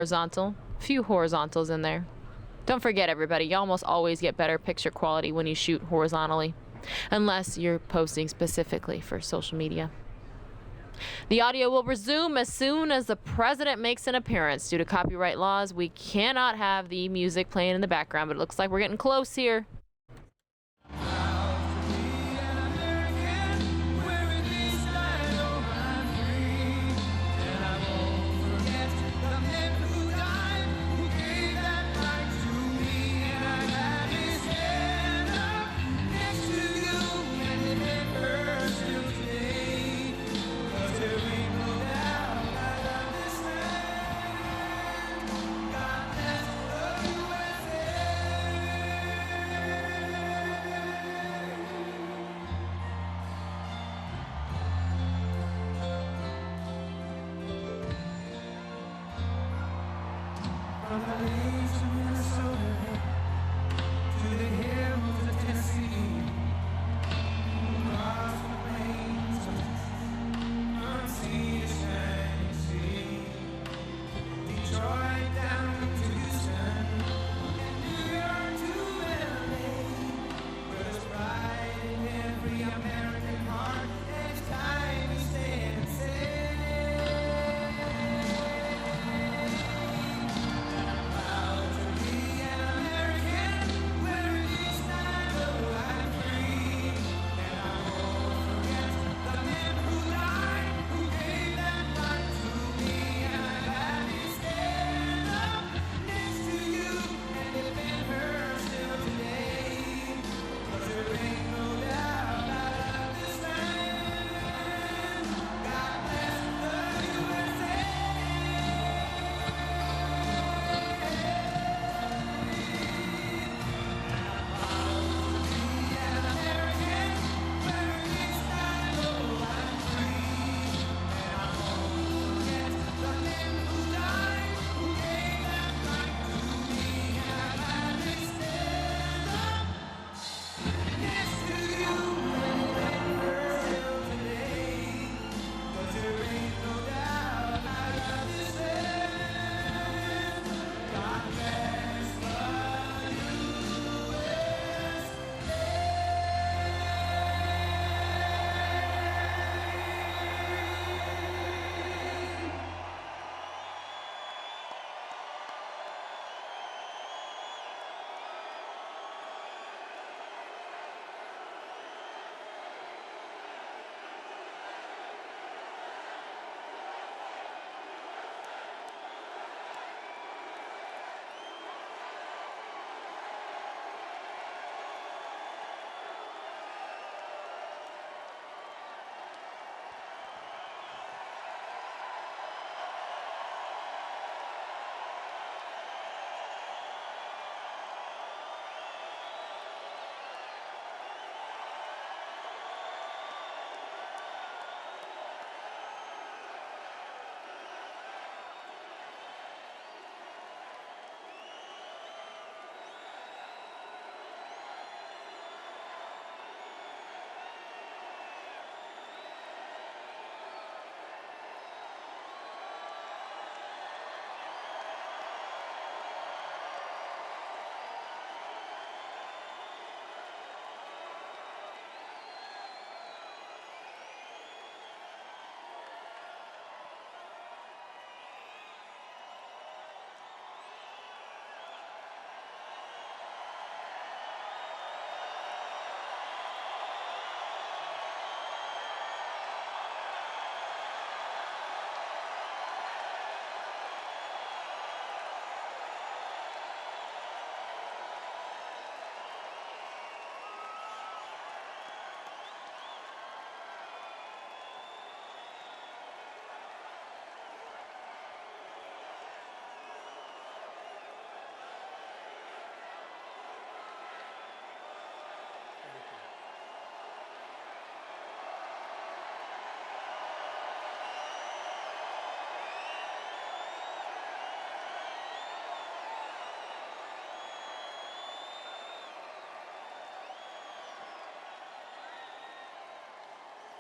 horizontal. Few horizontals in there. Don't forget, everybody, you almost always get better picture quality when you shoot horizontally, unless you're posting specifically for social media. The audio will resume as soon as the president makes an appearance. Due to copyright laws, we cannot have the music playing in the background, but it looks like we're getting close here. From the lakes of Minnesota to the hills of Tennessee, across the plains from sea to shining sea, Detroit down to Houston, and New York to LA, where there's pride in every American heart, and it's time we stand and say.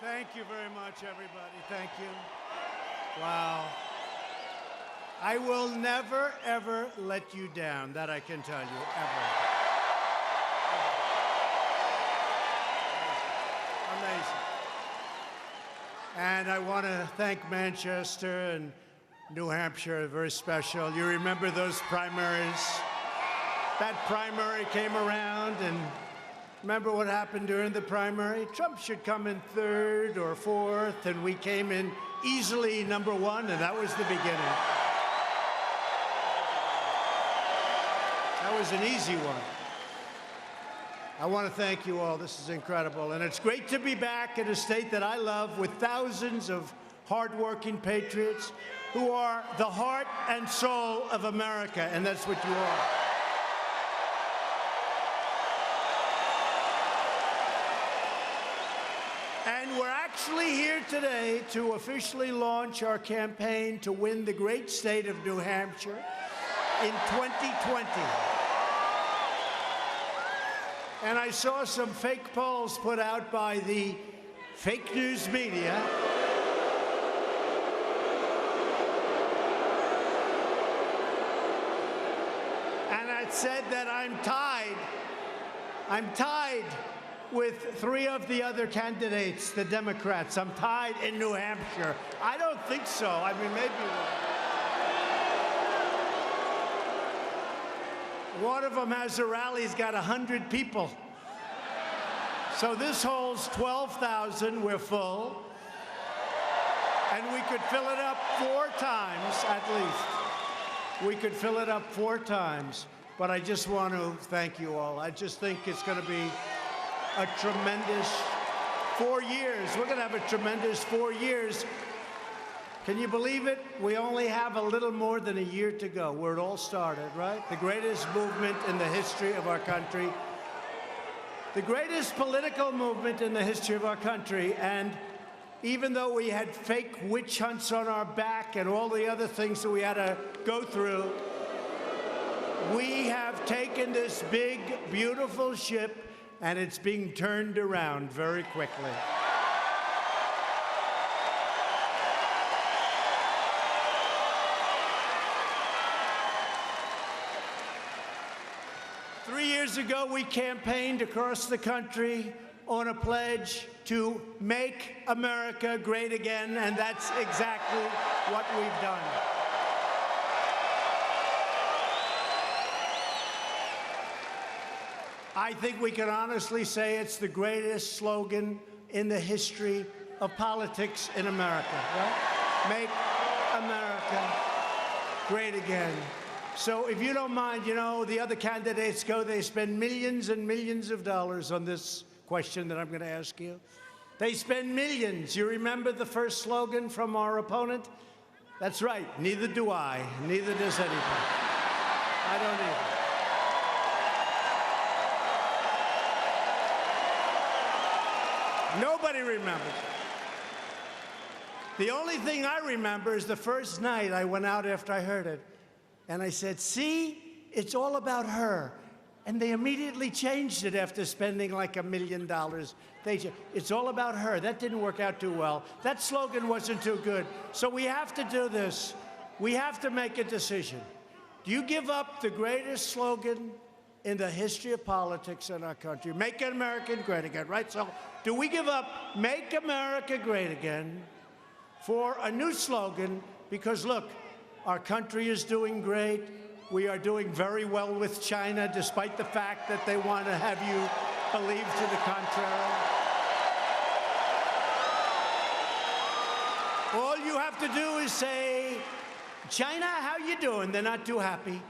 Thank you very much, everybody. Thank you. Wow. I will never, ever let you down. That I can tell you, ever. Amazing. And I want to thank Manchester and New Hampshire, very special. You remember those primaries? That primary came around, and remember what happened during the primary? Trump should come in third or fourth, and we came in easily number one, and that was the beginning. That was an easy one. I want to thank you all. This is incredible. And it's great to be back in a state that I love with thousands of hardworking patriots who are the heart and soul of America, and that's what you are. And we're actually here today to officially launch our campaign to win the great state of New Hampshire in 2020. And I saw some fake polls put out by the fake news media. And it said that I'm tied with three of the other candidates, the Democrats. I'm tied in New Hampshire. I don't think so. I mean, maybe one of them has a rally. He's got 100 people. So this holds 12,000. We're full. And we could fill it up 4 times at least. We could fill it up 4 times. But I just want to thank you all. I just think it's going to be a tremendous 4 years. We're going to have a tremendous 4 years. Can you believe it? We only have a little more than a year to go where it all started, right? The greatest movement in the history of our country. The greatest political movement in the history of our country. And even though we had fake witch hunts on our back and all the other things that we had to go through, we have taken this big, beautiful ship, and it's being turned around very quickly. Years ago, we campaigned across the country on a pledge to make America great again, and that's exactly what we've done. I think we can honestly say it's the greatest slogan in the history of politics in America, right? Make America great again. So if you don't mind, you know, the other candidates they spend millions and millions of dollars on this question that I'm going to ask you. They spend millions. You remember the first slogan from our opponent? That's right. Neither do I. Neither does anybody. I don't either. Nobody remembers. The only thing I remember is the first night I went out after I heard it. And I said, see, it's all about her. And they immediately changed it after spending like $1 million. It's all about her. That didn't work out too well. That slogan wasn't too good. So we have to do this. We have to make a decision. Do you give up the greatest slogan in the history of politics in our country? Make America great again, right? So do we give up Make America Great Again for a new slogan? Because look, our country is doing great. We are doing very well with China, despite the fact that they want to have you believe to the contrary. All you have to do is say, China, how you doing? They're not too happy.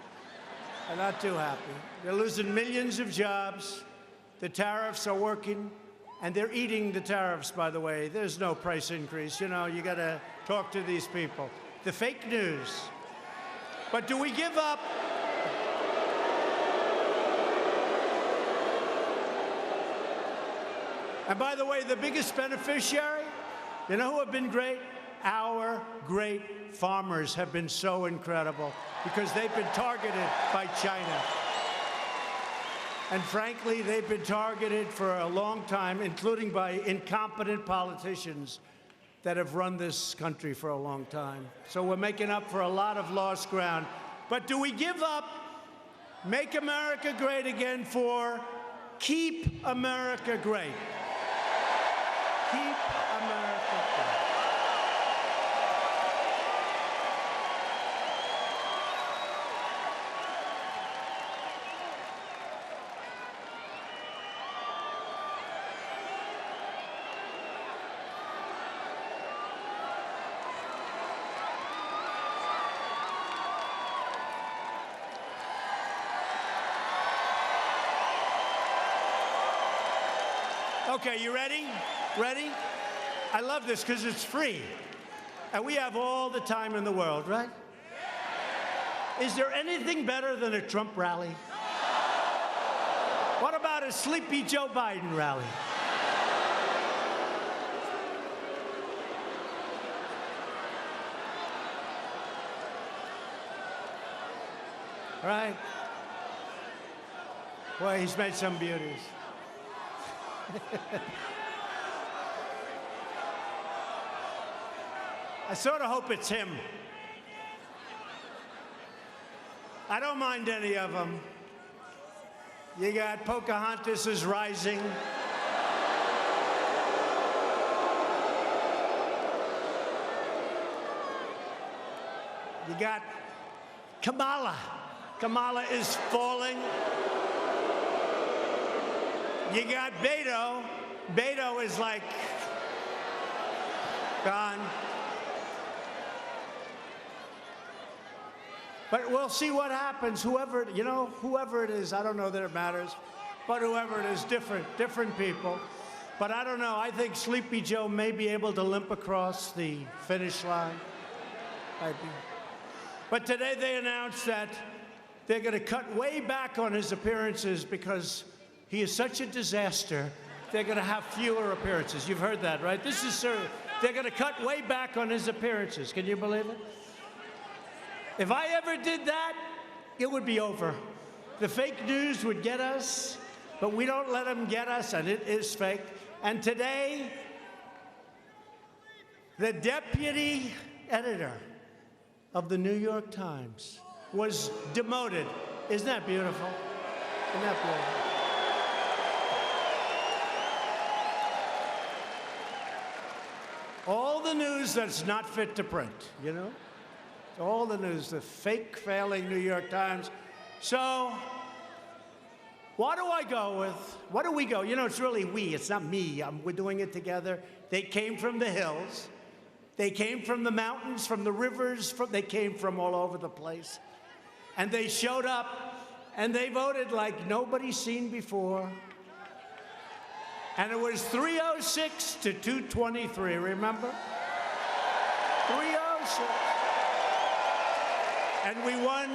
They're not too happy. They're losing millions of jobs. The tariffs are working, and they're eating the tariffs, by the way. There's no price increase. You know, you got to talk to these people. The fake news. But do we give up? And by the way, the biggest beneficiary, you know who have been great? Our great farmers have been so incredible because they've been targeted by China. And frankly, they've been targeted for a long time, including by incompetent politicians. that have run this country for a long time. So we're making up for a lot of lost ground. But do we give up Make America Great Again for Keep America Great? Keep America Great. Okay, you ready? Ready? I love this because it's free. And we have all the time in the world, right? Is there anything better than a Trump rally? What about a sleepy Joe Biden rally? Right? Well, he's made some beauties. I sort of hope it's him. I don't mind any of them. You got Pocahontas is Rising. You got Kamala. Kamala is Falling. You got Beto. Beto is like gone. But we'll see what happens. Whoever it is, I don't know that it matters, but whoever it is, different people. But I don't know. I think Sleepy Joe may be able to limp across the finish line. But today they announced that they're going to cut way back on his appearances because he is such a disaster, they're going to have fewer appearances. You've heard that, right? This is serious. They're going to cut way back on his appearances. Can you believe it? If I ever did that, it would be over. The fake news would get us, but we don't let them get us, and it is fake. And today, the deputy editor of the New York Times was demoted. Isn't that beautiful? Isn't that beautiful? All the news that's not fit to print, you know? All the news, the fake, failing New York Times. So, what do I go with? What do we go? You know, it's really we. It's not me. We're doing it together. They came from the hills. They came from the mountains, from the rivers. They came from all over the place. And they showed up, and they voted like nobody's seen before. And it was 306 to 223, remember? 306. And we won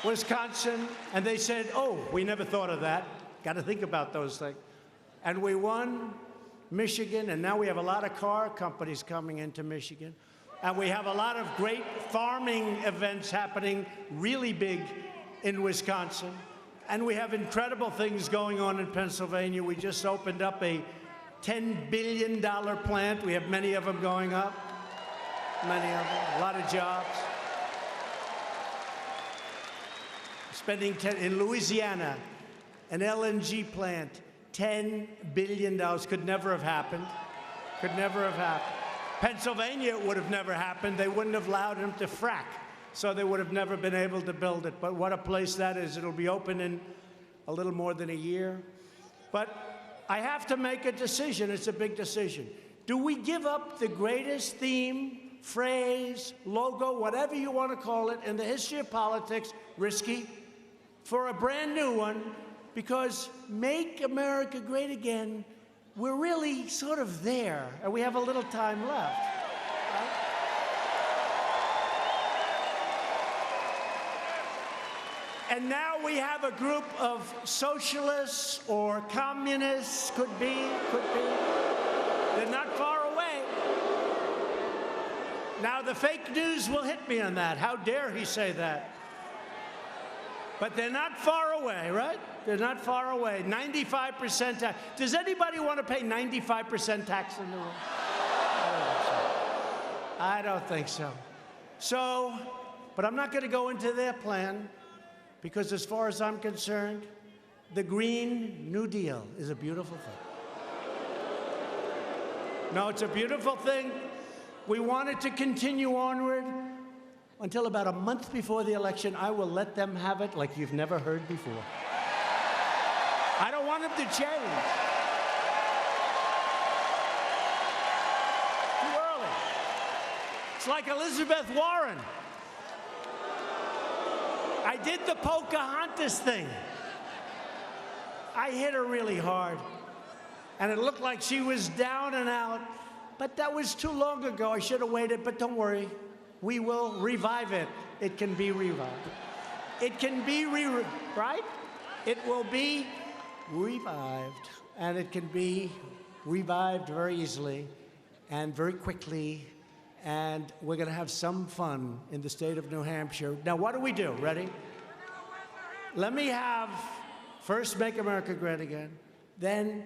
Wisconsin, and they said, oh, we never thought of that. Got to think about those things. And we won Michigan, and now we have a lot of car companies coming into Michigan. And we have a lot of great farming events happening really big in Wisconsin. And we have incredible things going on in Pennsylvania. We just opened up a $10 billion plant. We have many of them going up. Many of them, a lot of jobs. Spending in Louisiana, an LNG plant, $10 billion. Could never have happened. Could never have happened. Pennsylvania, it would have never happened. They wouldn't have allowed them to frack. So they would have never been able to build it. But what a place that is. It'll be open in a little more than a year. But I have to make a decision. It's a big decision. Do we give up the greatest theme, phrase, logo, whatever you want to call it, in the history of politics, risky, for a brand new one? Because Make America Great Again, we're really sort of there, and we have a little time left. Right? And now we have a group of socialists or communists, could be. They're not far away. Now the fake news will hit me on that. How dare he say that? But they're not far away, right? They're not far away. 95% tax. Does anybody want to pay 95% tax in the room? I don't think so. So, but I'm not going to go into their plan because as far as I'm concerned, the Green New Deal is a beautiful thing. No, it's a beautiful thing. We want it to continue onward until about a month before the election. I will let them have it like you've never heard before. I don't want them to change. Too early. It's like Elizabeth Warren. I did the Pocahontas thing. I hit her really hard, and it looked like she was down and out, but that was too long ago. I should have waited, but don't worry. We will revive it. It can be revived. It can be right? It will be revived, and it can be revived very easily and very quickly, and we're going to have some fun in the state of New Hampshire. Now, what do we do? Ready? Let me have first Make America Great Again, then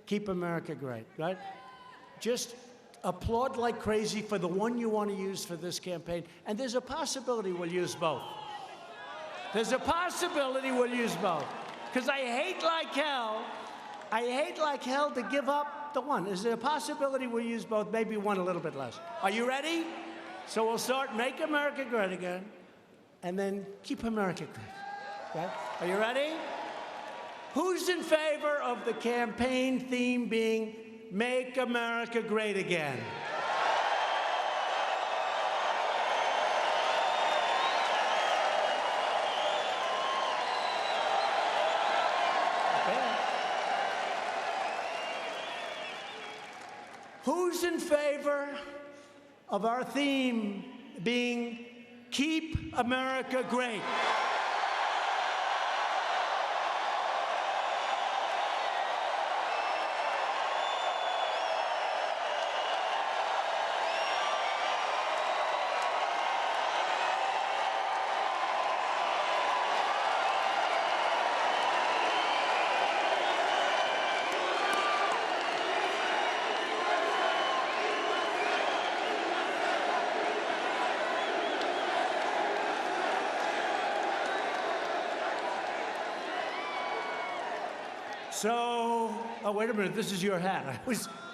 Keep America Great, right? Just applaud like crazy for the one you want to use for this campaign, and there's a possibility we'll use both. There's a possibility we'll use both. Because I hate like hell to give up the one. Is there a possibility we'll use both? Maybe one a little bit less. Are you ready? So we'll start Make America Great Again, and then Keep America Great. Right? Are you ready? Who's in favor of the campaign theme being Make America Great Again? Okay. Who's in favor of our theme being Keep America Great? So, oh, wait a minute, this is your hat.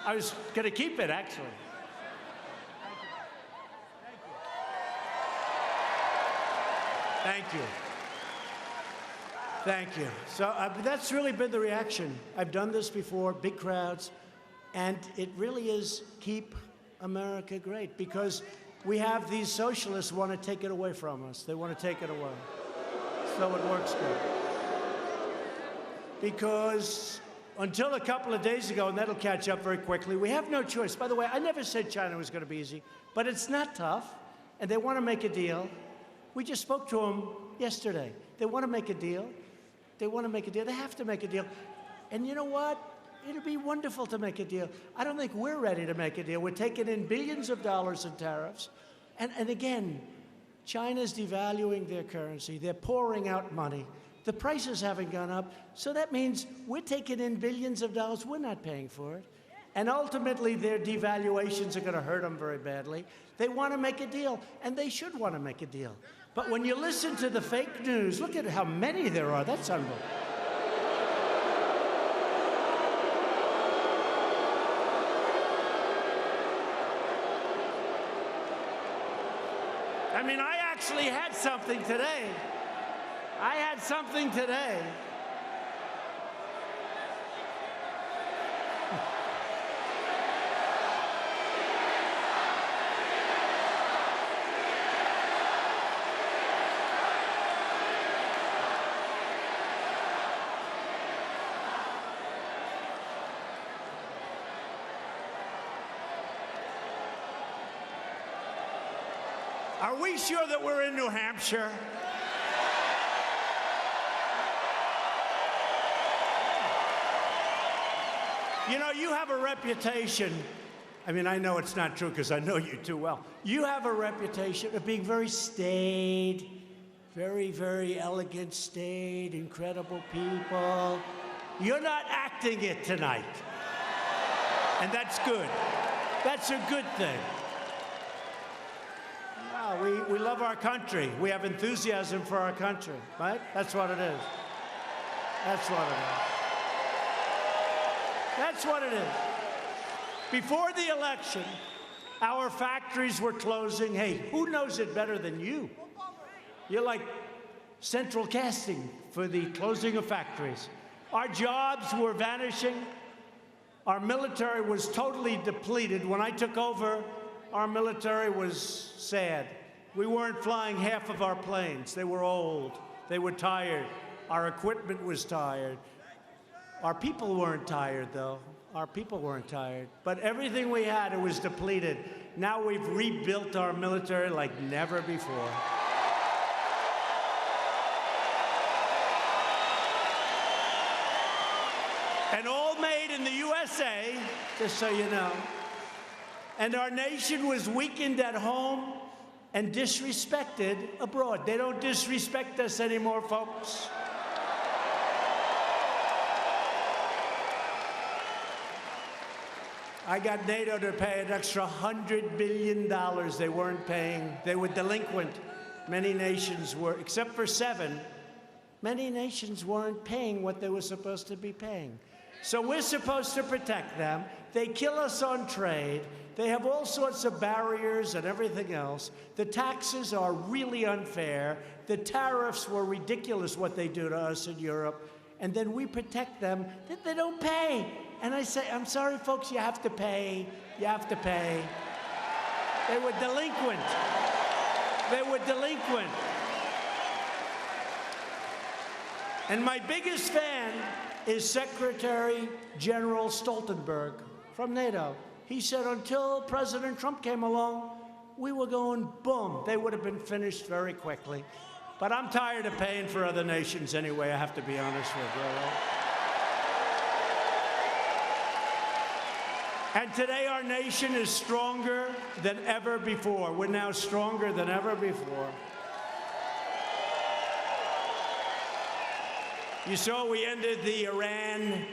I was going to keep it, actually. Thank you. Thank you. So that's really been the reaction. I've done this before, big crowds, and it really is Keep America Great, because we have these socialists who want to take it away from us. They want to take it away. So it works good. Because until a couple of days ago, and that'll catch up very quickly, we have no choice. By the way, I never said China was going to be easy, but it's not tough, and they want to make a deal. We just spoke to them yesterday. They want to make a deal. They want to make a deal. They have to make a deal. And you know what? It'll be wonderful to make a deal. I don't think we're ready to make a deal. We're taking in billions of dollars in tariffs. And again, China's devaluing their currency. They're pouring out money. The prices haven't gone up, so that means we're taking in billions of dollars. We're not paying for it. And ultimately, their devaluations are going to hurt them very badly. They want to make a deal, and they should want to make a deal. But when you listen to the fake news, look at how many there are. That's unbelievable. I mean, I actually had something today. I had something today. Are we sure that we're in New Hampshire? You know, you have a reputation. I mean, I know it's not true because I know you too well. You have a reputation of being very staid, very, very elegant, staid, incredible people. You're not acting it tonight. And that's good. That's a good thing. we love our country. We have enthusiasm for our country, right? That's what it is. That's what it is. That's what it is. Before the election, our factories were closing. Hey, who knows it better than you? You're like central casting for the closing of factories. Our jobs were vanishing. Our military was totally depleted. When I took over, our military was sad. We weren't flying half of our planes. They were old. They were tired. Our equipment was tired. Our people weren't tired, though. Our people weren't tired. But everything we had, it was depleted. Now we've rebuilt our military like never before. And all made in the USA, just so you know. And our nation was weakened at home and disrespected abroad. They don't disrespect us anymore, folks. I got NATO to pay an extra $100 billion they weren't paying. They were delinquent. Many nations were, except for 7, many nations weren't paying what they were supposed to be paying. So we're supposed to protect them. They kill us on trade. They have all sorts of barriers and everything else. The taxes are really unfair. The tariffs were ridiculous, what they do to us in Europe. And then we protect them. They don't pay. And I say, I'm sorry, folks, you have to pay. You have to pay. They were delinquent. They were delinquent. And my biggest fan is Secretary General Stoltenberg from NATO. He said until President Trump came along, we were going boom. They would have been finished very quickly. But I'm tired of paying for other nations anyway, I have to be honest with you. And today our nation is stronger than ever before. We're now stronger than ever before. You saw we ended the Iran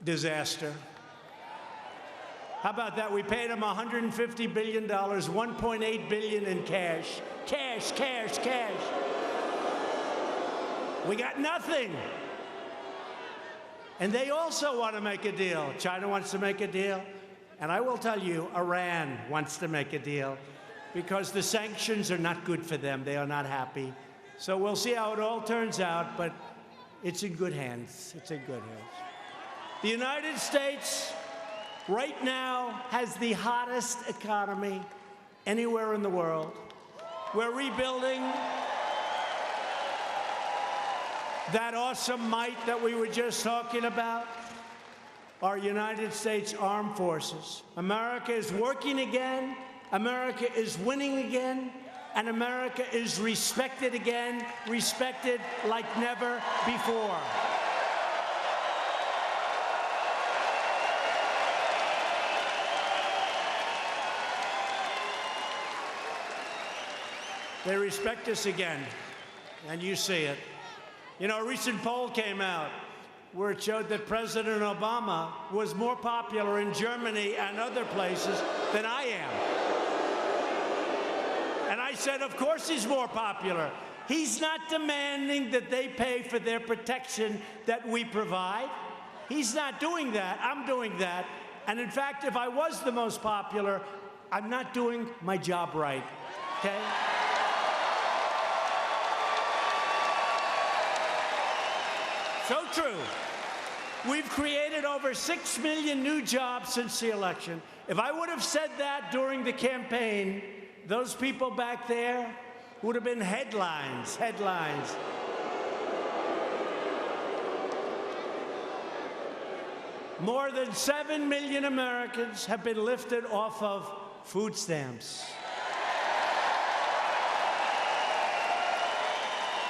disaster. How about that? We paid them $150 billion, $1.8 billion in cash. Cash, cash, cash. We got nothing. And they also want to make a deal. China wants to make a deal. And I will tell you, Iran wants to make a deal because the sanctions are not good for them. They are not happy. So we'll see how it all turns out, but it's in good hands. It's in good hands. The United States right now has the hottest economy anywhere in the world. We're rebuilding that awesome might that we were just talking about, our United States Armed Forces. America is working again. America is winning again. And America is respected again, respected like never before. They respect us again, and you see it. You know, a recent poll came out where it showed that President Obama was more popular in Germany and other places than I am. And I said, of course he's more popular. He's not demanding that they pay for their protection that we provide. He's not doing that. I'm doing that. And in fact, if I was the most popular, I'm not doing my job right, okay? So true. We've created over 6 million new jobs since the election. If I would have said that during the campaign, those people back there would have been headlines, headlines. More than 7 million Americans have been lifted off of food stamps.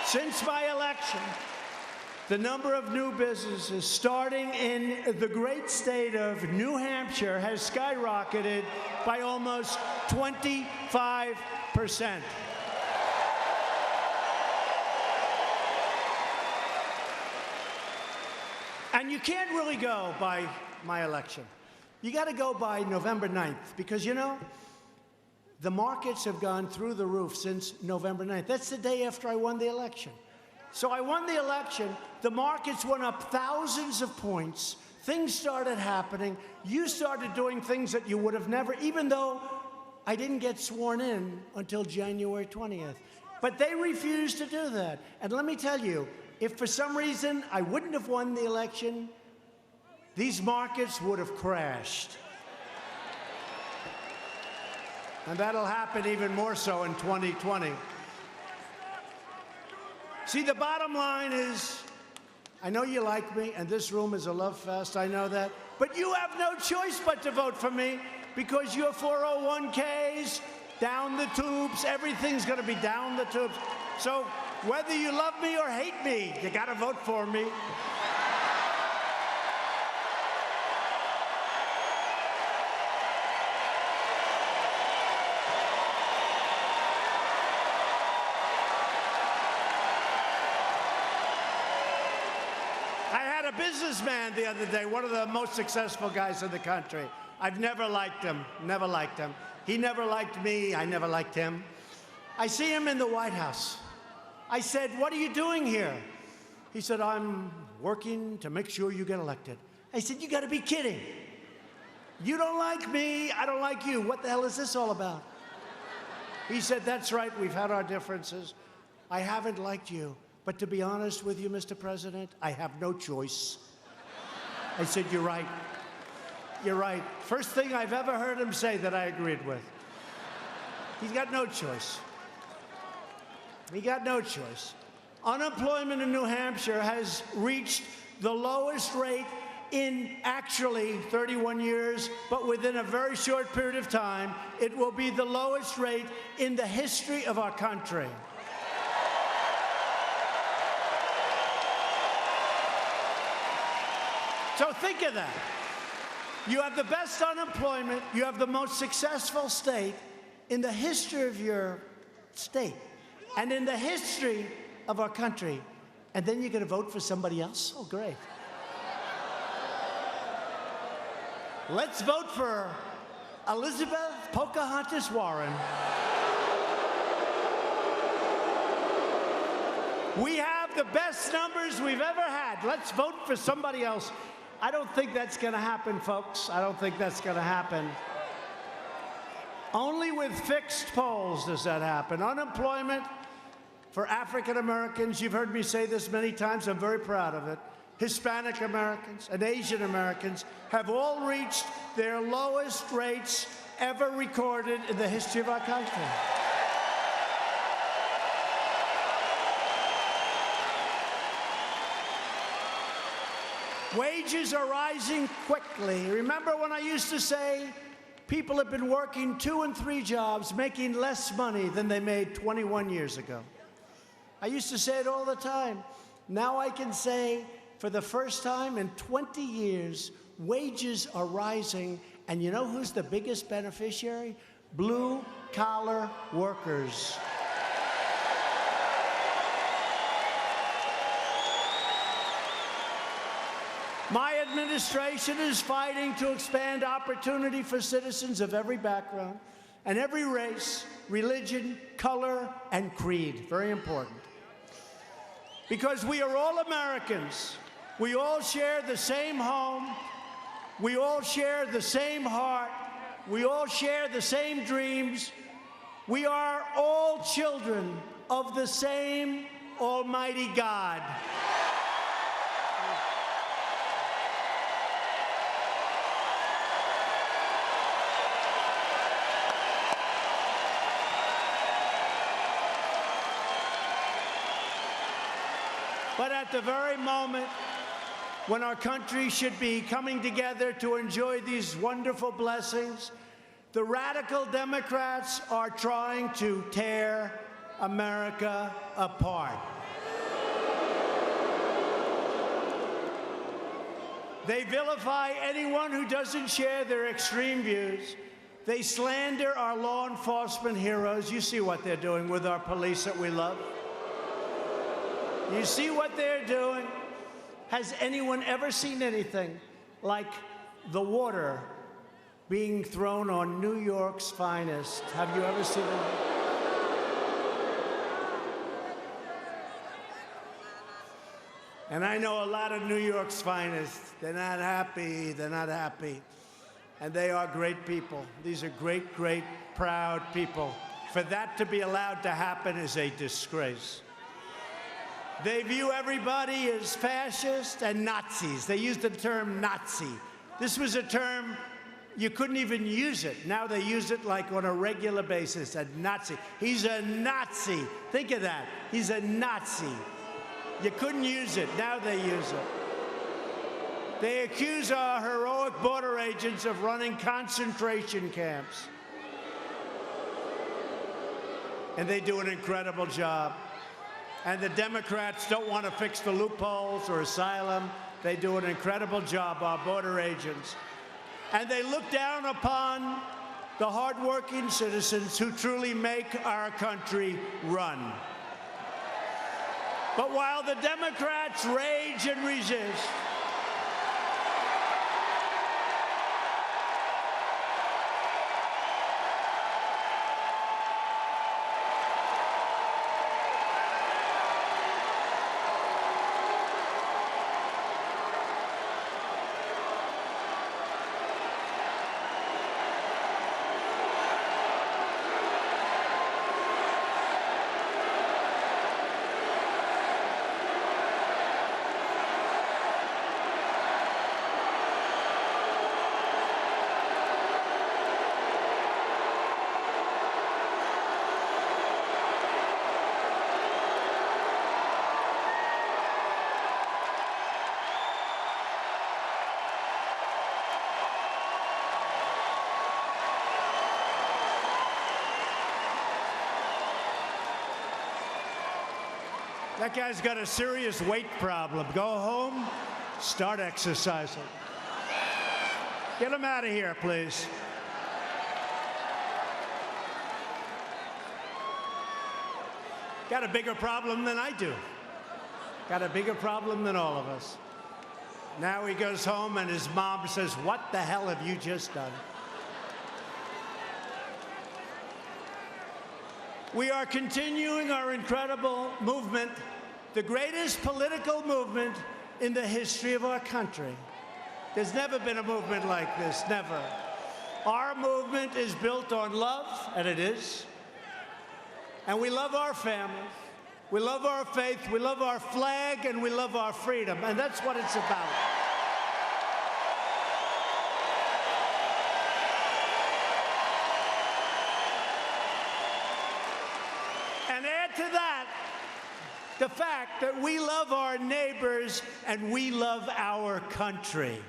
Since my election, the number of new businesses starting in the great state of New Hampshire has skyrocketed by almost 25%. And you can't really go by my election. You got to go by November 9th, because, you know, The markets have gone through the roof since November 9th. That's the day after I won the election. So I won the election. The markets went up thousands of points. Things started happening. You started doing things that you would have never, even though I didn't get sworn in until January 20th. But they refused to do that. And let me tell you, if for some reason I wouldn't have won the election, these markets would have crashed. And that'll happen even more so in 2020. See, the bottom line is, I know you like me, and this room is a love fest, I know that, but you have no choice but to vote for me because your 401ks, down the tubes, everything's gonna be down the tubes. So whether you love me or hate me, you gotta vote for me. A businessman the other day, one of the most successful guys in the country. I've never liked him, never liked him. He never liked me, I never liked him. I see him in the White House. I said, "What are you doing here?" He said, "I'm working to make sure you get elected." I said, "You gotta be kidding. You don't like me, I don't like you. What the hell is this all about?" He said, "That's right, we've had our differences. I haven't liked you. But to be honest with you, Mr. President, I have no choice." I said, "You're right. You're right." First thing I've ever heard him say that I agreed with. He's got no choice. He got no choice. Unemployment in New Hampshire has reached the lowest rate in actually 31 years, but within a very short period of time, it will be the lowest rate in the history of our country. So think of that. You have the best unemployment, you have the most successful state in the history of your state and in the history of our country, and then you're going to vote for somebody else? Oh, great. Let's vote for Elizabeth Pocahontas Warren. We have the best numbers we've ever had. Let's vote for somebody else. I don't think that's going to happen, folks. I don't think that's going to happen. Only with fixed polls does that happen. Unemployment for African Americans, you've heard me say this many times, I'm very proud of it. Hispanic Americans and Asian Americans have all reached their lowest rates ever recorded in the history of our country. Wages are rising quickly. Remember when I used to say people have been working 2 and 3 jobs, making less money than they made 21 years ago? I used to say it all the time. Now I can say, for the first time in 20 years, wages are rising, and you know who's the biggest beneficiary? Blue-collar workers. My administration is fighting to expand opportunity for citizens of every background and every race, religion, color, and creed. Very important. Because we are all Americans. We all share the same home. We all share the same heart. We all share the same dreams. We are all children of the same Almighty God. But at the very moment when our country should be coming together to enjoy these wonderful blessings, the radical Democrats are trying to tear America apart. They vilify anyone who doesn't share their extreme views. They slander our law enforcement heroes. You see what they're doing with our police that we love. You see what they're doing? Has anyone ever seen anything like the water being thrown on New York's finest. Have you ever seen it? And I know a lot of New York's finest. They're not happy. They're not happy. And they are great people. These are great, great, proud people. For that to be allowed to happen is a disgrace. They view everybody as fascist and Nazis. They use the term Nazi. This was a term you couldn't even use it. Now they use it like on a regular basis, a Nazi. He's a Nazi. Think of that. He's a Nazi. You couldn't use it. Now they use it. They accuse our heroic border agents of running concentration camps. And they do an incredible job. And the Democrats don't want to fix the loopholes or asylum. They do an incredible job, our border agents. And they look down upon the hardworking citizens who truly make our country run. But while the Democrats rage and resist, that guy's got a serious weight problem. Go home, start exercising. Get him out of here, please. Got a bigger problem than I do. Got a bigger problem than all of us. Now he goes home and his mom says, "What the hell have you just done?" We are continuing our incredible movement, the greatest political movement in the history of our country. There's never been a movement like this, never. Our movement is built on love, and it is. And we love our families, we love our faith, we love our flag, and we love our freedom, and that's what it's about. And add to that the fact that we love our neighbors and we love our country.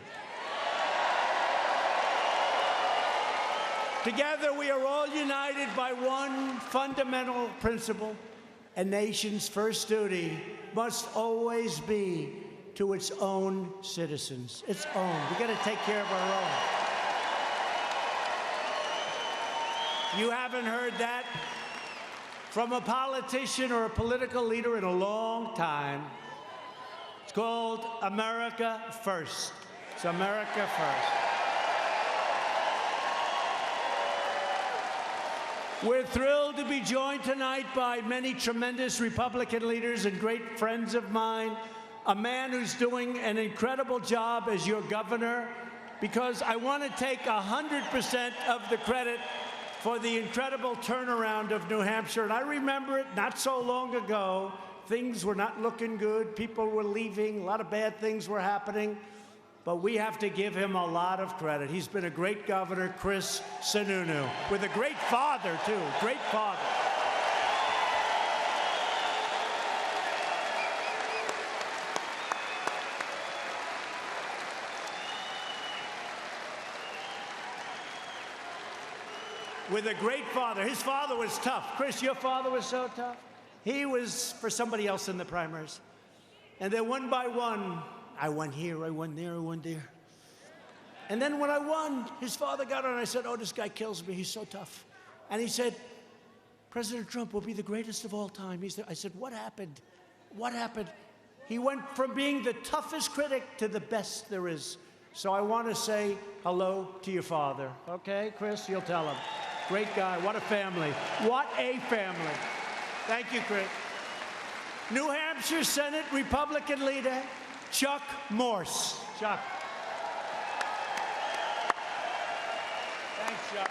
Together we are all united by one fundamental principle: a nation's first duty must always be to its own citizens. Its own. We got to take care of our own. You haven't heard that from a politician or a political leader in a long time. It's called America First. It's America First. We're thrilled to be joined tonight by many tremendous Republican leaders and great friends of mine, a man who's doing an incredible job as your governor, because I want to take 100% of the credit for the incredible turnaround of New Hampshire. And I remember it not so long ago. Things were not looking good. People were leaving. A lot of bad things were happening. But we have to give him a lot of credit. He's been a great governor, Chris Sununu, with a great father, too. Great father. With a great father. His father was tough. Chris, your father was so tough. He was for somebody else in the primaries. And then one by one, I won here, I won there, I won there. And then when I won, his father got on and I said, "Oh, this guy kills me, he's so tough." And he said, "President Trump will be the greatest of all time." I said, "What happened? What happened?" He went from being the toughest critic to the best there is. So I want to say hello to your father. Okay, Chris, you'll tell him. Great guy. What a family. What a family. Thank you, Chris. New Hampshire Senate Republican leader, Chuck Morse. Chuck. Thanks, Chuck.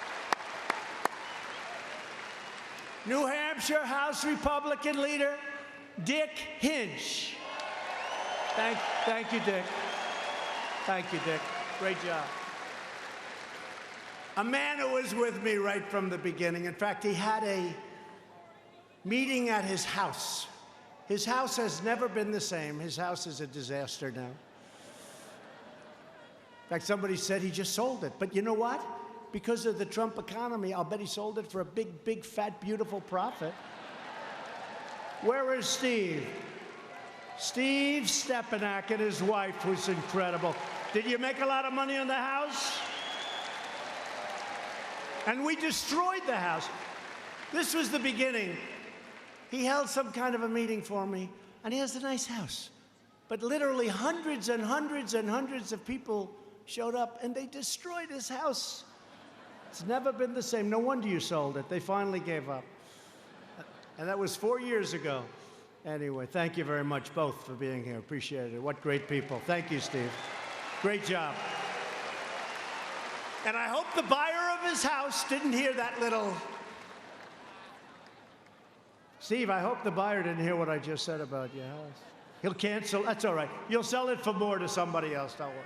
New Hampshire House Republican leader, Dick Hinch. Thank you, Dick. Thank you, Dick. Great job. A man who was with me right from the beginning. In fact, he had a meeting at his house. His house has never been the same. His house is a disaster now. In fact, somebody said he just sold it. But you know what? Because of the Trump economy, I'll bet he sold it for a big, big, fat, beautiful profit. Where is Steve? Steve Stepanak and his wife, who's incredible. Did you make a lot of money on the house? And we destroyed the house. This was the beginning. He held some kind of a meeting for me, and he has a nice house. But literally hundreds and hundreds and hundreds of people showed up, and they destroyed his house. It's never been the same. No wonder you sold it. They finally gave up. And that was 4 years ago. Anyway, thank you very much, both, for being here. Appreciate it. What great people. Thank you, Steve. Great job. And I hope the buyer of his house didn't hear that little... Steve, I hope the buyer didn't hear what I just said about your house. He'll cancel. That's all right. You'll sell it for more to somebody else. Don't worry.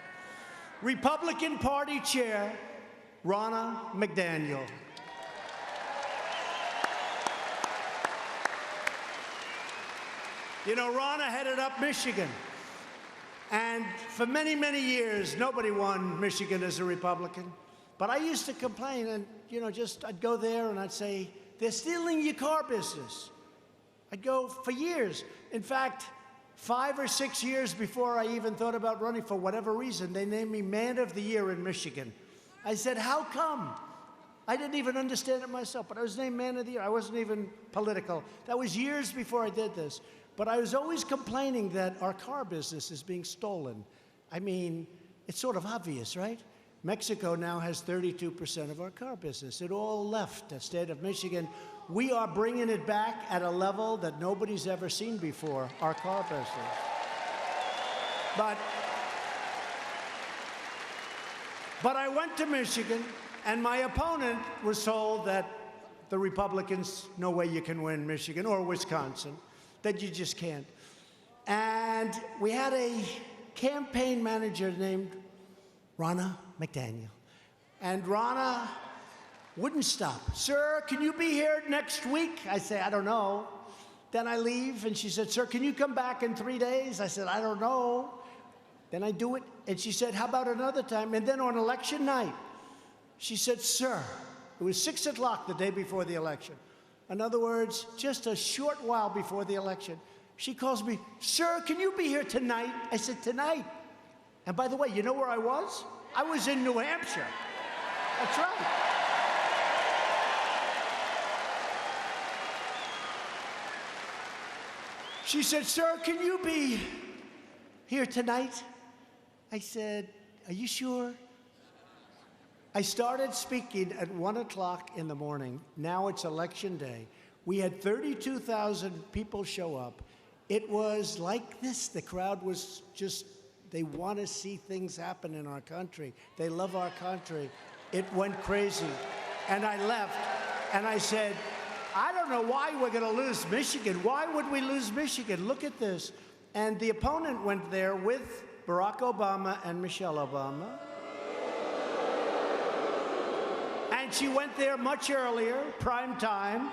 Republican Party Chair, Ronna McDaniel. You know, Ronna headed up Michigan. And for many, many years, nobody won Michigan as a Republican. But I used to complain, and, you know, I'd go there and I'd say, they're stealing your car business. I'd go for years. In fact, 5 or 6 years before I even thought about running, for whatever reason, they named me Man of the Year in Michigan. I said, how come? I didn't even understand it myself, but I was named Man of the Year. I wasn't even political. That was years before I did this. But I was always complaining that our car business is being stolen. I mean, it's sort of obvious, right? Mexico now has 32% of our car business. It all left the state of Michigan. We are bringing it back at a level that nobody's ever seen before, our car business. But I went to Michigan, and my opponent was told that the Republicans, no way you can win Michigan or Wisconsin, that you just can't. And we had a campaign manager named Ronna McDaniel. And Ronna wouldn't stop. Sir, can you be here next week? I say, I don't know. Then I leave, and she said, sir, can you come back in 3 days? I said, I don't know. Then I do it, and she said, how about another time? And then on election night, she said, sir, it was 6 o'clock the day before the election. In other words, just a short while before the election, she calls me, sir, can you be here tonight? I said, tonight? And by the way, you know where I was? I was in New Hampshire. That's right. She said, sir, can you be here tonight? I said, are you sure? I started speaking at 1 o'clock in the morning. Now it's election day. We had 32,000 people show up. It was like this. The crowd was just, they want to see things happen in our country. They love our country. It went crazy. And I left, and I said, I don't know why we're going to lose Michigan. Why would we lose Michigan? Look at this. And the opponent went there with Barack Obama and Michelle Obama. And she went there much earlier, prime time.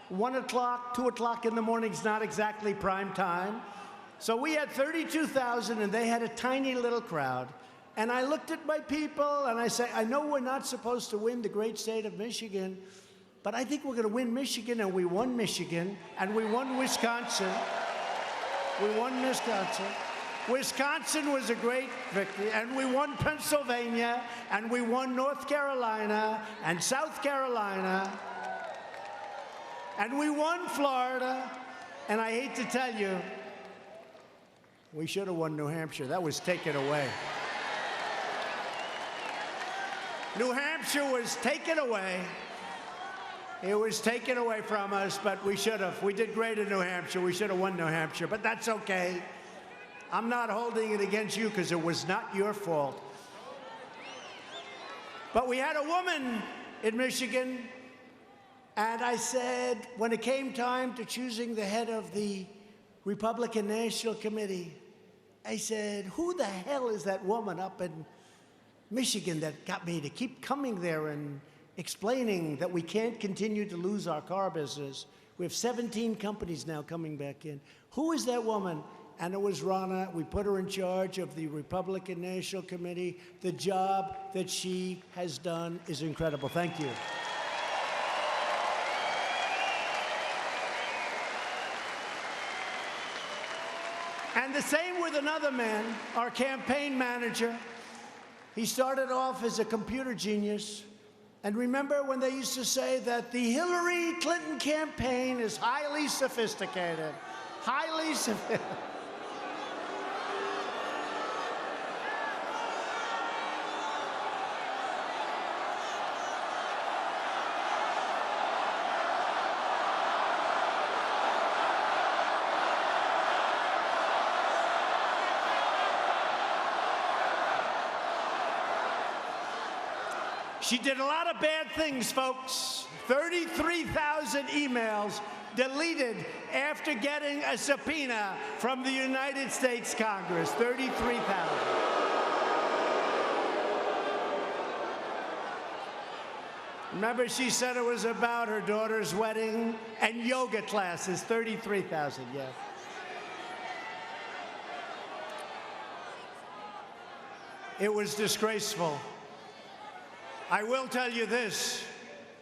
1 o'clock, 2 o'clock in the morning is not exactly prime time. So we had 32,000, and they had a tiny little crowd. And I looked at my people, and I say, I know we're not supposed to win the great state of Michigan, but I think we're going to win Michigan, and we won Michigan, and we won Wisconsin. We won Wisconsin. Wisconsin was a great victory, and we won Pennsylvania, and we won North Carolina, and South Carolina, and we won Florida, and I hate to tell you, we should have won New Hampshire. That was taken away. New Hampshire was taken away. It was taken away from us, but we should have. We did great in New Hampshire. We should have won New Hampshire, but that's okay. I'm not holding it against you because it was not your fault. But we had a woman in Michigan, and I said, when it came time to choosing the head of the Republican National Committee, I said, who the hell is that woman up in Michigan that got me to keep coming there and explaining that we can't continue to lose our car business? We have 17 companies now coming back in. Who is that woman? And it was Ronna. We put her in charge of the Republican National Committee. The job that she has done is incredible. Thank you. And the same with another man, our campaign manager. He started off as a computer genius. And remember when they used to say that the Hillary Clinton campaign is highly sophisticated? Highly sophisticated. She did a lot of bad things, folks. 33,000 emails deleted after getting a subpoena from the United States Congress. 33,000. Remember, she said it was about her daughter's wedding and yoga classes. 33,000, yeah. It was disgraceful. I will tell you this,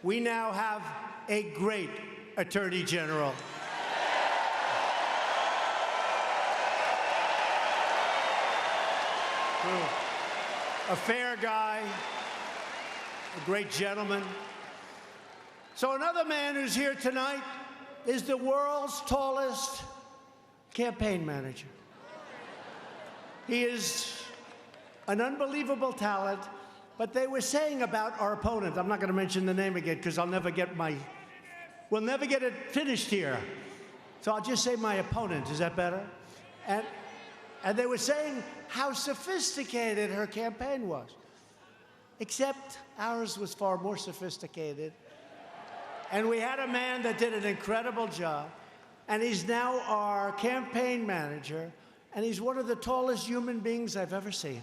we now have a great Attorney General. A fair guy, a great gentleman. So another man who's here tonight is the world's tallest campaign manager. He is an unbelievable talent. But they were saying about our opponent, I'm not going to mention the name again because we'll never get it finished here. So I'll just say my opponent. Is that better? And they were saying how sophisticated her campaign was. Except ours was far more sophisticated. And we had a man that did an incredible job. And he's now our campaign manager. And he's one of the tallest human beings I've ever seen.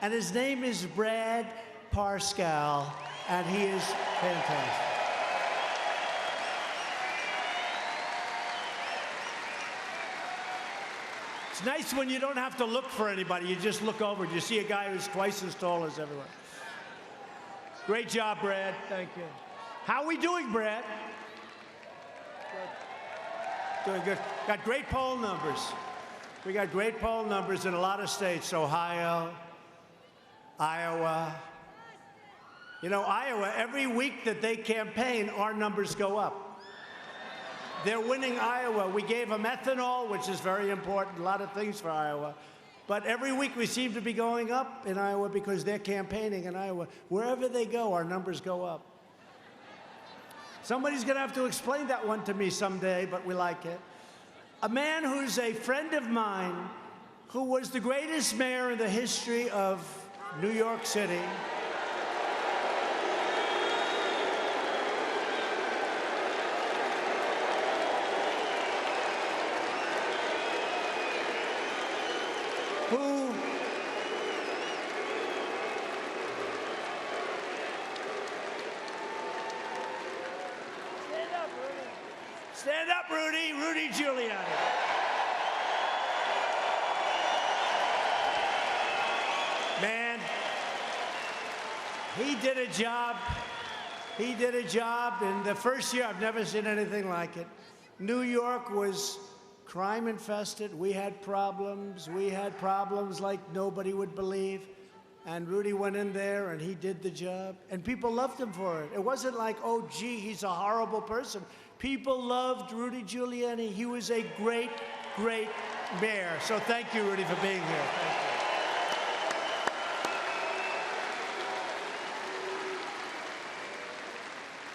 And his name is Brad Parscale, and he is fantastic. It's nice when you don't have to look for anybody. You just look over and you see a guy who's twice as tall as everyone. Great job, Brad. Thank you. How are we doing, Brad? Good. Doing good. Got great poll numbers. We got great poll numbers in a lot of states. Ohio, Iowa. You know, Iowa, every week that they campaign, our numbers go up. They're winning Iowa. We gave them ethanol, which is very important, a lot of things for Iowa. But every week we seem to be going up in Iowa because they're campaigning in Iowa. Wherever they go, our numbers go up. Somebody's going to have to explain that one to me someday, but we like it. A man who's a friend of mine, who was the greatest mayor in the history of New York City. Who stand up, Rudy. Rudy Giuliani. Man, he did a job. He did a job. In the first year, I've never seen anything like it. New York was crime infested. We had problems. We had problems like nobody would believe. And Rudy went in there and he did the job. And people loved him for it. It wasn't like, oh, gee, he's a horrible person. People loved Rudy Giuliani. He was a great, great mayor. So thank you, Rudy, for being here. Thank you.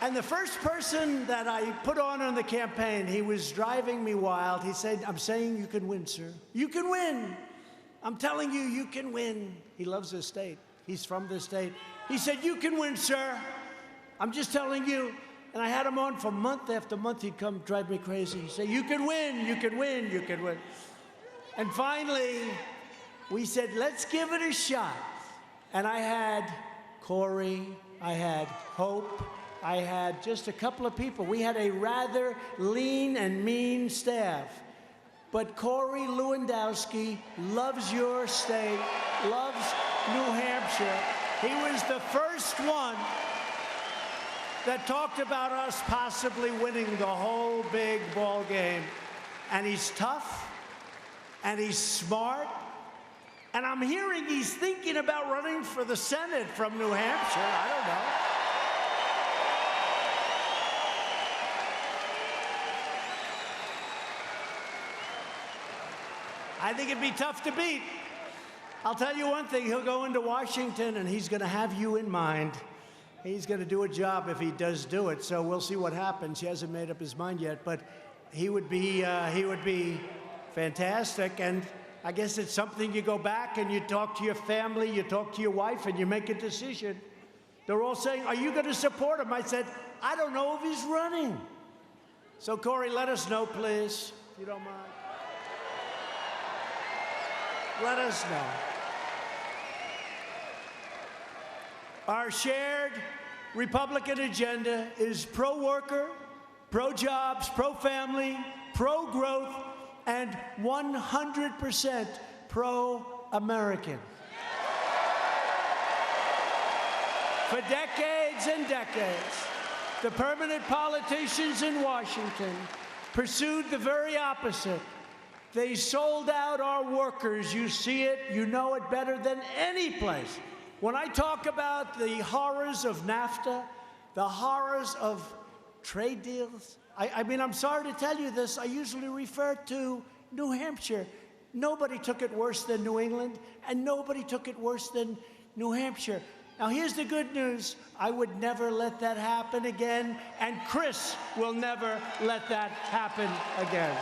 And the first person that I put on the campaign, he was driving me wild. He said, I'm saying you can win, sir. You can win. I'm telling you, you can win. He loves this state. He's from this state. He said, you can win, sir. I'm just telling you. And I had him on for month after month. He'd come drive me crazy. He'd say, you can win, you can win, you can win. And finally, we said, let's give it a shot. And I had Corey, I had Hope, I had just a couple of people. We had a rather lean and mean staff. But Corey Lewandowski loves your state, loves New Hampshire. He was the first one that talked about us possibly winning the whole big ball game. And he's tough, and he's smart, and I'm hearing he's thinking about running for the Senate from New Hampshire. I don't know. I think it'd be tough to beat. I'll tell you one thing, he'll go into Washington and he's going to have you in mind. He's going to do a job if he does do it, so we'll see what happens. He hasn't made up his mind yet, but he would be fantastic, and I guess it's something you go back and you talk to your family, you talk to your wife, and you make a decision. They're all saying, are you going to support him? I said, I don't know if he's running. So, Corey, let us know, please, if you don't mind. Let us know. Our shared Republican agenda is pro-worker, pro-jobs, pro-family, pro-growth, and 100% pro-American. For decades and decades, the permanent politicians in Washington pursued the very opposite. They sold out our workers. You see it, you know it better than any place. When I talk about the horrors of NAFTA, the horrors of trade deals, I mean, I'm sorry to tell you this, I usually refer to New Hampshire. Nobody took it worse than New England, and nobody took it worse than New Hampshire. Now, here's the good news. I would never let that happen again, and Chris will never let that happen again.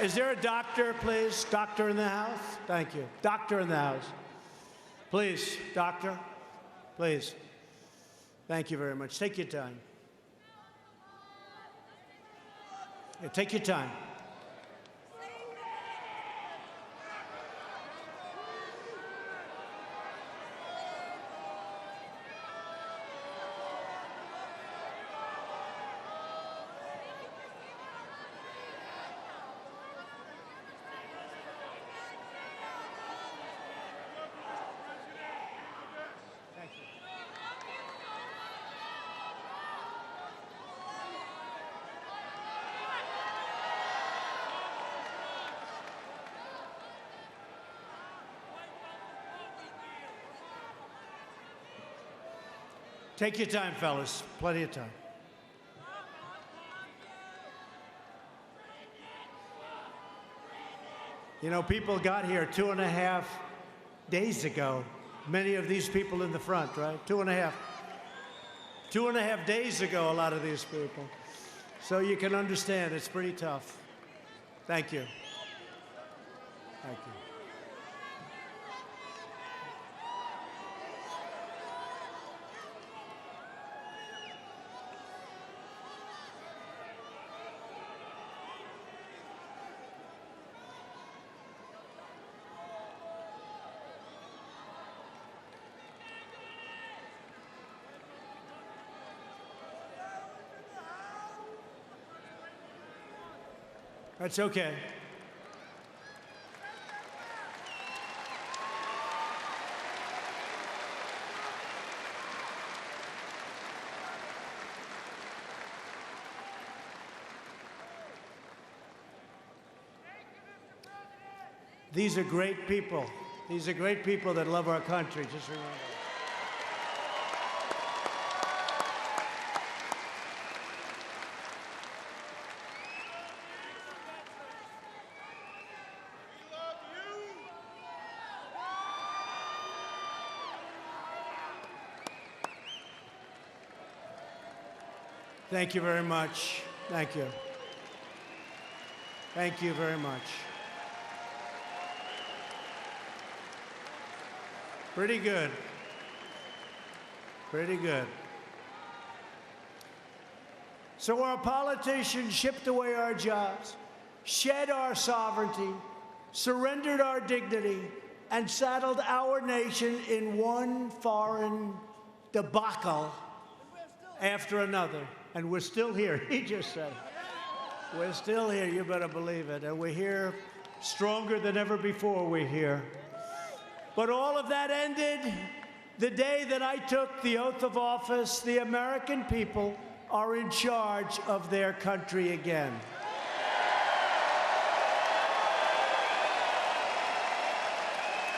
Is there a doctor, please? Doctor in the house? Thank you. Doctor in the house. Please, doctor. Please. Thank you very much. Take your time. Yeah, take your time. Take your time, fellas. Plenty of time. You know, people got here 2.5 days ago. Many of these people in the front, right? 2.5. 2.5 days ago, a lot of these people. So you can understand, it's pretty tough. Thank you. Thank you. That's okay. These are great people. These are great people that love our country. Just remember. Thank you very much. Thank you. Thank you very much. Pretty good. Pretty good. So our politicians shipped away our jobs, shed our sovereignty, surrendered our dignity, and saddled our nation in one foreign debacle after another. And we're still here. He just said it. We're still here. You better believe it. And we're here stronger than ever before we're here. But all of that ended the day that I took the oath of office. The American people are in charge of their country again.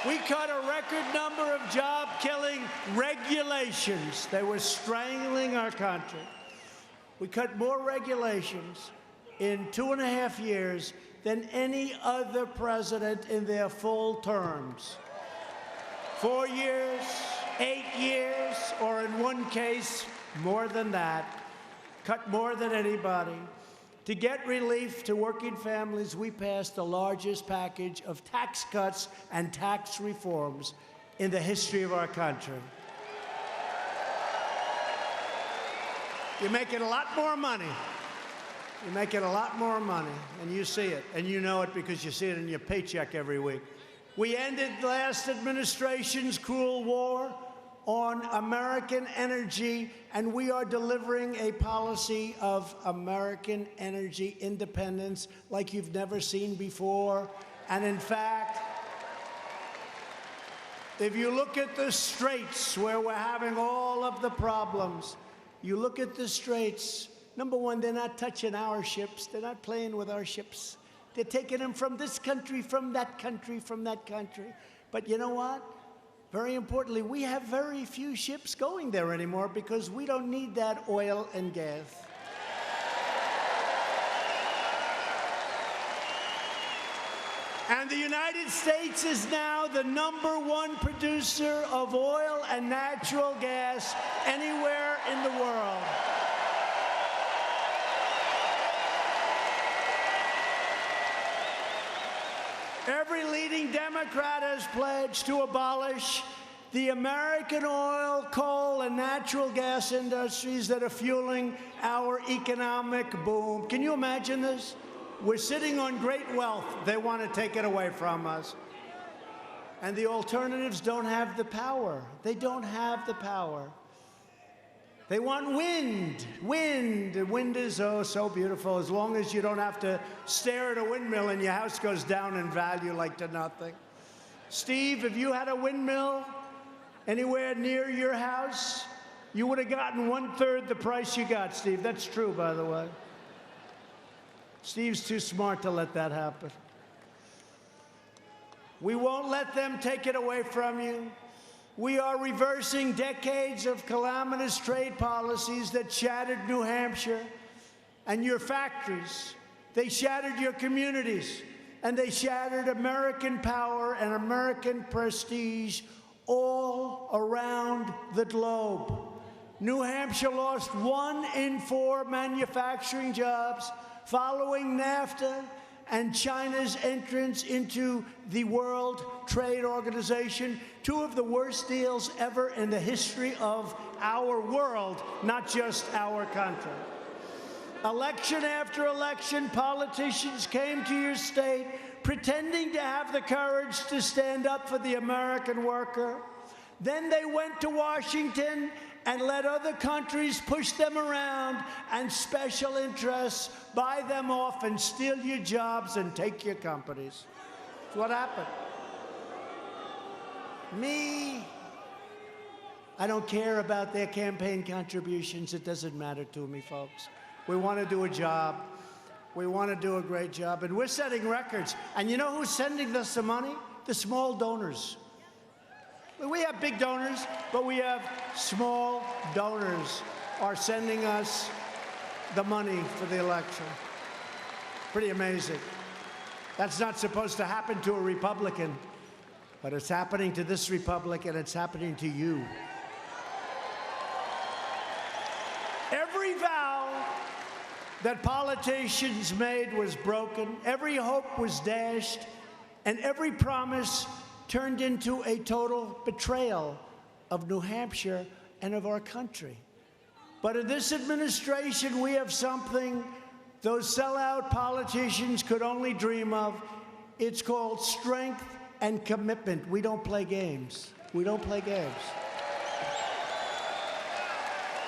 We cut a record number of job-killing regulations. They were strangling our country. We cut more regulations in 2.5 years than any other president in their full terms. 4 years, 8 years, or in one case, more than that. Cut more than anybody. To get relief to working families, we passed the largest package of tax cuts and tax reforms in the history of our country. You're making a lot more money. You're making a lot more money, and you see it, and you know it because you see it in your paycheck every week. We ended the last administration's cruel war on American energy, and we are delivering a policy of American energy independence like you've never seen before. And in fact, if you look at the straits where we're having all of the problems, you look at the straits, number one, they're not touching our ships. They're not playing with our ships. They're taking them from this country, from that country, from that country. But you know what? Very importantly, we have very few ships going there anymore because we don't need that oil and gas. And the United States is now the #1 producer of oil and natural gas anywhere in the world. Every leading Democrat has pledged to abolish the American oil, coal, and natural gas industries that are fueling our economic boom. Can you imagine this? We're sitting on great wealth. They want to take it away from us. And the alternatives don't have the power. They don't have the power. They want wind. Wind. And wind is, oh, so beautiful, as long as you don't have to stare at a windmill and your house goes down in value like to nothing. Steve, if you had a windmill anywhere near your house, you would have gotten 1/3 the price you got, Steve. That's true, by the way. Steve's too smart to let that happen. We won't let them take it away from you. We are reversing decades of calamitous trade policies that shattered New Hampshire and your factories. They shattered your communities, and they shattered American power and American prestige all around the globe. New Hampshire lost 1 in 4 manufacturing jobs following NAFTA and China's entrance into the World Trade Organization, 2 of the worst deals ever in the history of our world, not just our country. Election after election, politicians came to your state pretending to have the courage to stand up for the American worker. Then they went to Washington and let other countries push them around and special interests buy them off and steal your jobs and take your companies. That's what happened. Me, I don't care about their campaign contributions. It doesn't matter to me, folks. We want to do a job. We want to do a great job. And we're setting records. And you know who's sending us the money? The small donors. We have big donors, but we have small donors are sending us the money for the election. Pretty amazing. That's not supposed to happen to a Republican, but it's happening to this republic, and it's happening to you. Every vow that politicians made was broken, every hope was dashed, and every promise turned into a total betrayal of New Hampshire and of our country. But in this administration, we have something those sellout politicians could only dream of. It's called strength and commitment. We don't play games. We don't play games.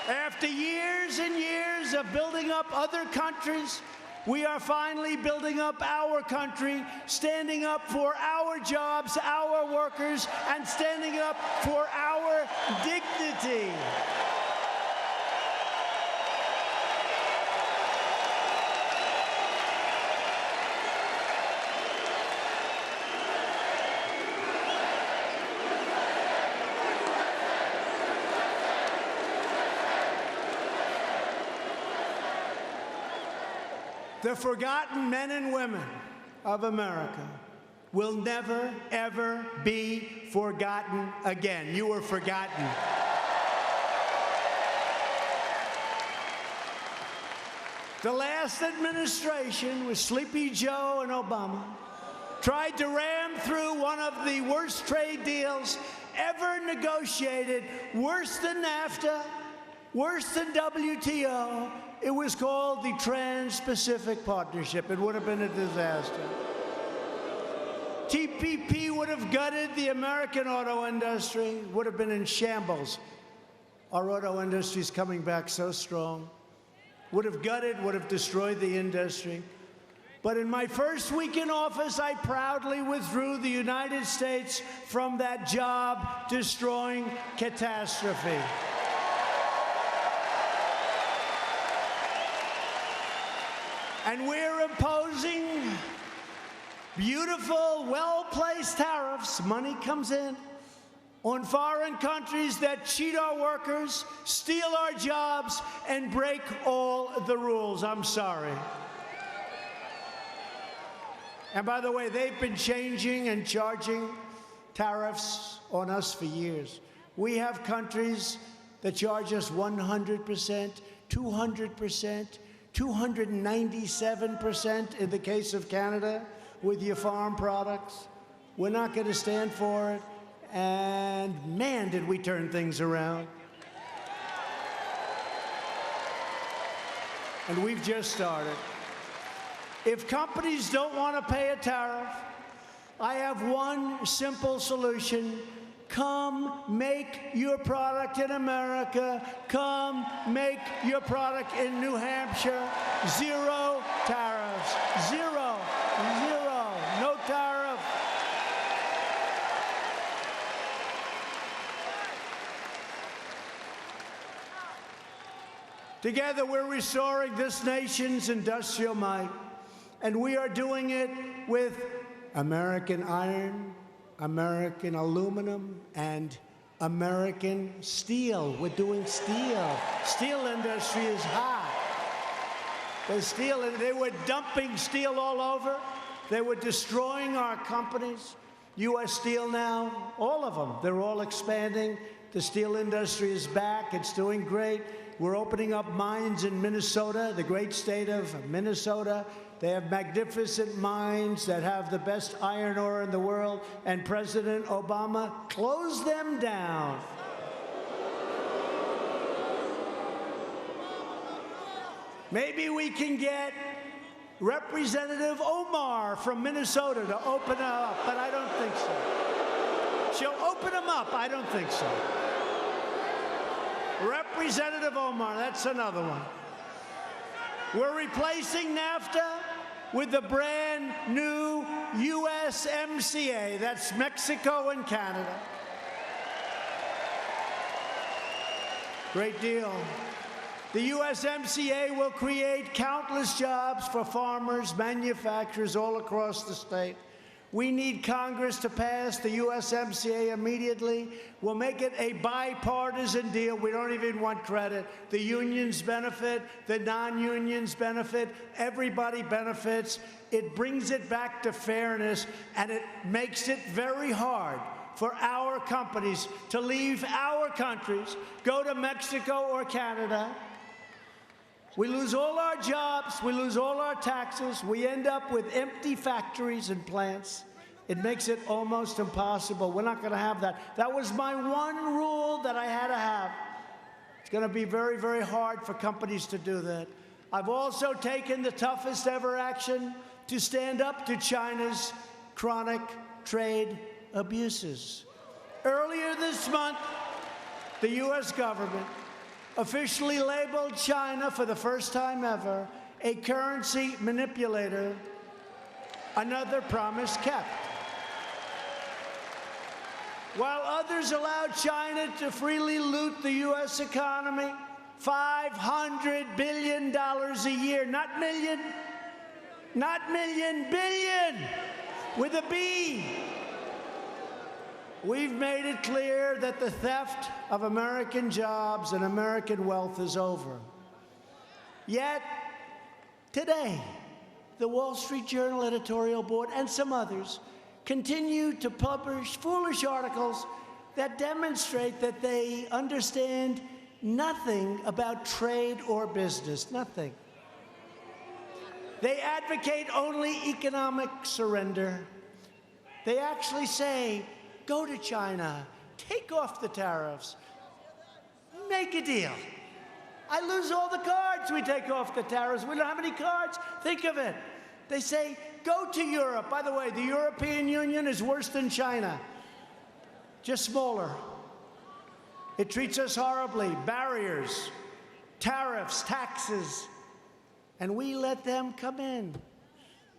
After years and years of building up other countries, we are finally building up our country, standing up for our jobs, our workers, and standing up for our dignity. The forgotten men and women of America will never, ever be forgotten again. You were forgotten. The last administration with Sleepy Joe and Obama tried to ram through one of the worst trade deals ever negotiated, worse than NAFTA, worse than WTO. It was called the Trans-Pacific Partnership. It would have been a disaster. TPP would have gutted the American auto industry, would have been in shambles. Our auto industry is coming back so strong. Would have gutted, would have destroyed the industry. But in my first week in office, I proudly withdrew the United States from that job-destroying catastrophe. And we're imposing beautiful, well-placed tariffs, money comes in, on foreign countries that cheat our workers, steal our jobs, and break all the rules. I'm sorry. And by the way, they've been changing and charging tariffs on us for years. We have countries that charge us 100%, 200%, 297% in the case of Canada with your farm products. We're not going to stand for it. And man, did we turn things around. And we've just started. If companies don't want to pay a tariff, I have one simple solution. Come make your product in America. Come make your product in New Hampshire. Zero tariffs. Zero. Zero. No tariff. Together, we're restoring this nation's industrial might, and we are doing it with American iron, American aluminum, and American steel. We're doing steel. Steel industry is hot. The steel, they were dumping steel all over. They were destroying our companies. U.S. Steel now, all of them, they're all expanding. The steel industry is back. It's doing great. We're opening up mines in Minnesota, the great state of Minnesota. They have magnificent mines that have the best iron ore in the world, and President Obama closed them down. Maybe we can get Representative Omar from Minnesota to open them up, but I don't think so. She'll open them up. I don't think so. Representative Omar, that's another one. We're replacing NAFTA with the brand new USMCA. That's Mexico and Canada. Great deal. The USMCA will create countless jobs for farmers, manufacturers all across the state. We need Congress to pass the USMCA immediately. We'll make it a bipartisan deal. We don't even want credit. The unions benefit, the non-unions benefit, everybody benefits. It brings it back to fairness, and it makes it very hard for our companies to leave our countries, go to Mexico or Canada, We lose all our jobs, we lose all our taxes, we end up with empty factories and plants. It makes it almost impossible. We're not going to have that. That was my one rule that I had to have. It's going to be very, very hard for companies to do that. I've also taken the toughest ever action to stand up to China's chronic trade abuses. Earlier this month, the U.S. government officially labeled China for the first time ever a currency manipulator, another promise kept. While others allowed China to freely loot the U.S. economy, $500 billion a year, not million, billion, with a B. We've made it clear that the theft of American jobs and American wealth is over. Yet, today, the Wall Street Journal editorial board and some others continue to publish foolish articles that demonstrate that they understand nothing about trade or business, nothing. They advocate only economic surrender. They actually say, go to China, take off the tariffs, make a deal. I lose all the cards, we take off the tariffs. We don't have any cards. Think of it. They say, go to Europe. By the way, the European Union is worse than China, just smaller. It treats us horribly. Barriers, tariffs, taxes, and we let them come in.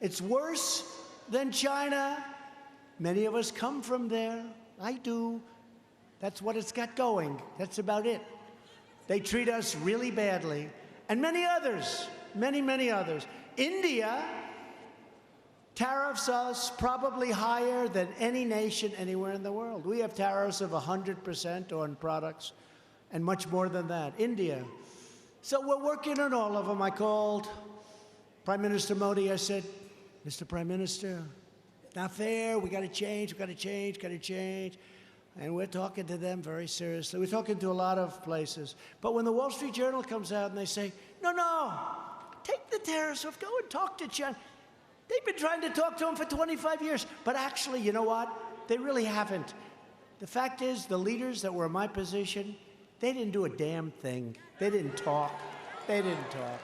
It's worse than China. Many of us come from there. I do. That's what it's got going. That's about it. They treat us really badly. And many others, many others. India tariffs us probably higher than any nation anywhere in the world. We have tariffs of 100% on products and much more than that. India. So we're working on all of them. I called Prime Minister Modi. I said, Mr. Prime Minister, not fair. We got to change. We got to change. Got to change. And we're talking to them very seriously. We're talking to a lot of places. But when the Wall Street Journal comes out and they say, no, take the tariffs off. Go and talk to China. They've been trying to talk to them for 25 years. But actually, you know what? They really haven't. The fact is, the leaders that were in my position, they didn't do a damn thing. They didn't talk. They didn't talk.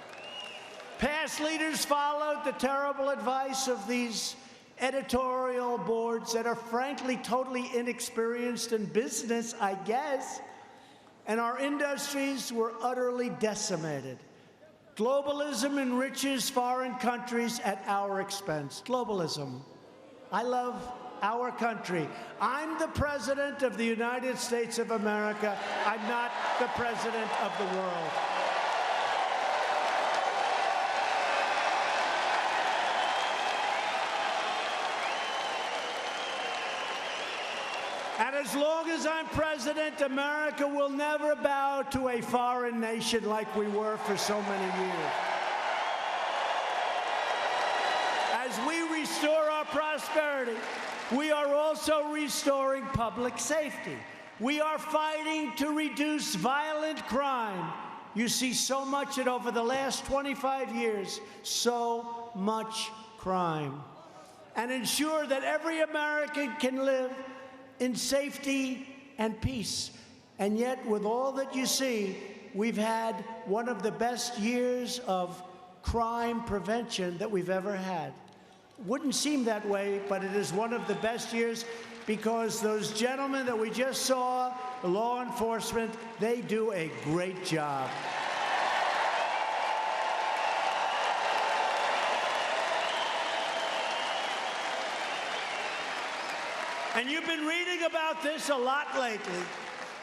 Past leaders followed the terrible advice of these editorial boards that are frankly totally inexperienced in business, I guess. And our industries were utterly decimated. Globalism enriches foreign countries at our expense. Globalism. I love our country. I'm the President of the United States of America. I'm not the President of the world. And as long as I'm president, America will never bow to a foreign nation like we were for so many years. As we restore our prosperity, we are also restoring public safety. We are fighting to reduce violent crime. You see so much it over the last 25 years, so much crime. And ensure that every American can live in safety and peace. And yet, with all that you see, we've had one of the best years of crime prevention that we've ever had. Wouldn't seem that way, but it is one of the best years because those gentlemen that we just saw, the law enforcement, they do a great job. And you've been reading about this a lot lately.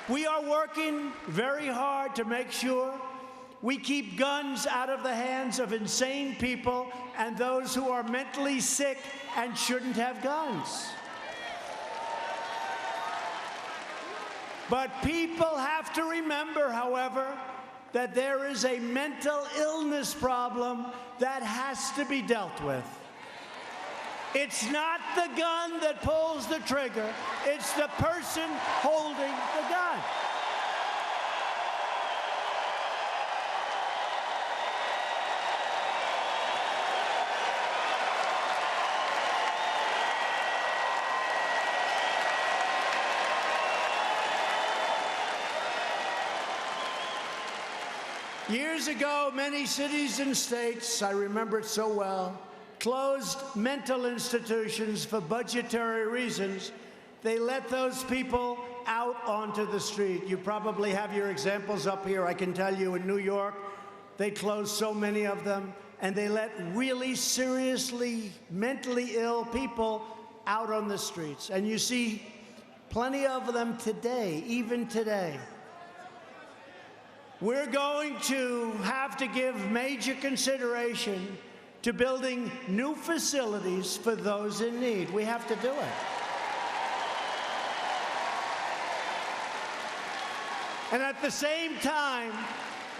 We are working very hard to make sure we keep guns out of the hands of insane people and those who are mentally sick and shouldn't have guns. But people have to remember, however, that there is a mental illness problem that has to be dealt with. It's not the gun that pulls the trigger. It's the person holding the gun. Years ago, many cities and states, I remember it so well, closed mental institutions for budgetary reasons. They let those people out onto the street. You probably have your examples up here. I can tell you in New York, they closed so many of them, and they let really seriously mentally ill people out on the streets. And you see plenty of them today, even today. We're going to have to give major consideration to building new facilities for those in need. We have to do it. And at the same time,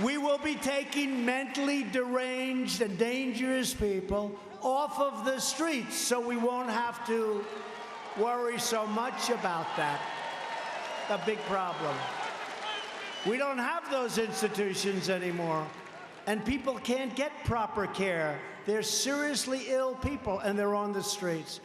we will be taking mentally deranged and dangerous people off of the streets, so we won't have to worry so much about that. A big problem. We don't have those institutions anymore, and people can't get proper care. They're seriously ill people, and they're on the streets.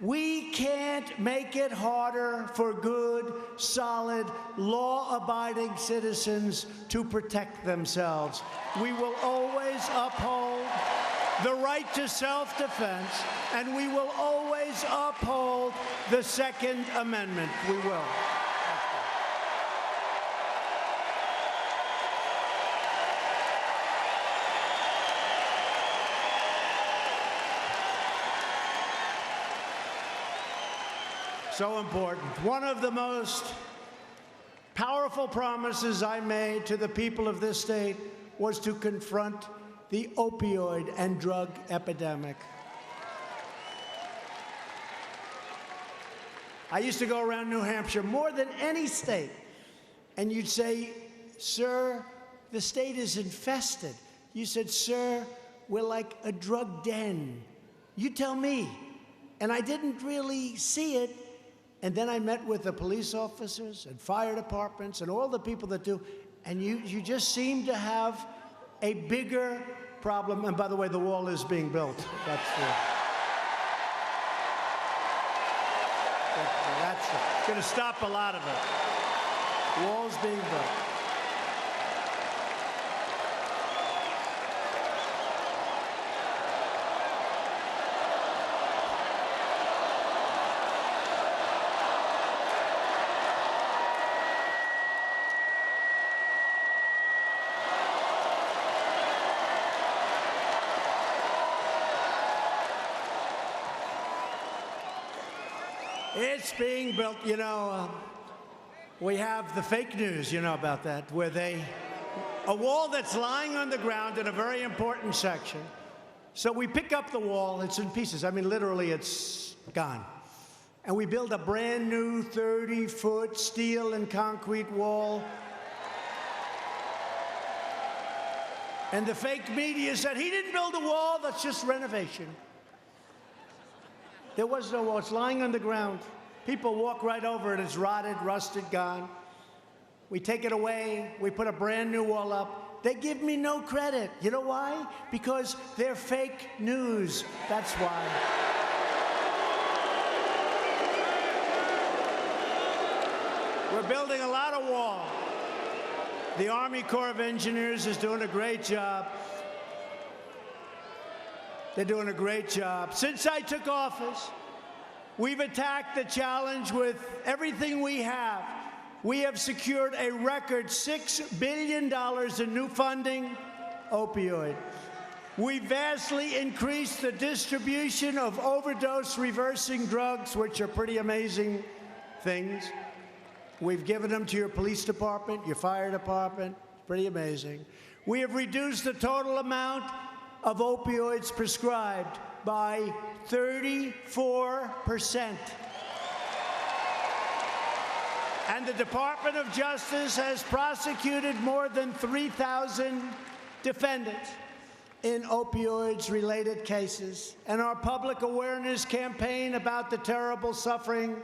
We can't make it harder for good, solid, law-abiding citizens to protect themselves. We will always uphold the right to self-defense, and we will always uphold the Second Amendment. We will. So important. One of the most powerful promises I made to the people of this state was to confront the opioid and drug epidemic. I used to go around New Hampshire more than any state, and you'd say, "Sir, the state is infested." You said, "Sir, we're like a drug den." You tell me. And I didn't really see it. And then I met with the police officers and fire departments and all the people that do, and you just seem to have a bigger problem. And by the way, the wall is being built. That's going to stop a lot of it. The wall's being built. It's being built. You know, we have the fake news, you know about that, where a wall that's lying on the ground in a very important section. So we pick up the wall, it's in pieces. I mean, literally, it's gone. And we build a brand new 30-foot steel and concrete wall. And the fake media said, he didn't build a wall, that's just renovation. There was no wall. It's lying on the ground. People walk right over it. It's rotted, rusted, gone. We take it away. We put a brand new wall up. They give me no credit. You know why? Because they're fake news. That's why. We're building a lot of wall. The Army Corps of Engineers is doing a great job. They're doing a great job. Since I took office, we've attacked the challenge with everything we have. We have secured a record $6 billion in new funding, opioid. We vastly increased the distribution of overdose-reversing drugs, which are pretty amazing things. We've given them to your police department, your fire department. Pretty amazing. We have reduced the total amount of opioids prescribed by 34%. And the Department of Justice has prosecuted more than 3,000 defendants in opioids-related cases. And our public awareness campaign about the terrible suffering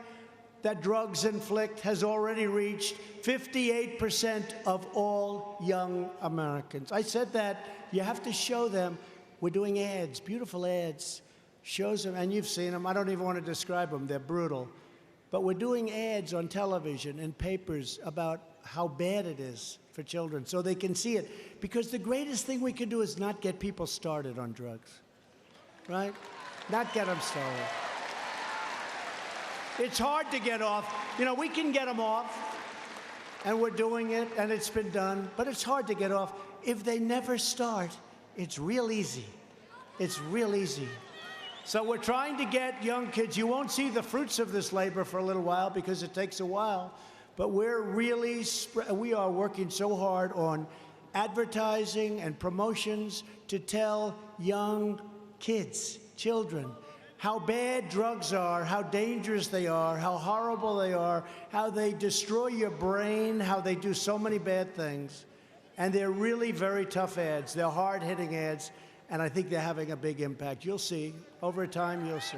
that drugs inflict has already reached 58% of all young Americans. I said that you have to show them. We're doing ads, beautiful ads, shows them, and you've seen them. I don't even want to describe them. They're brutal. But we're doing ads on television and papers about how bad it is for children so they can see it. Because the greatest thing we can do is not get people started on drugs, right? Not get them started. It's hard to get off. You know, we can get them off, and we're doing it, and it's been done, but it's hard to get off. If they never start, it's real easy. It's real easy. So we're trying to get young kids. You won't see the fruits of this labor for a little while because it takes a while, but we are working so hard on advertising and promotions to tell young kids, children, how bad drugs are, how dangerous they are, how horrible they are, how they destroy your brain, how they do so many bad things. And they're really very tough ads. They're hard-hitting ads, and I think they're having a big impact. You'll see. Over time, you'll see.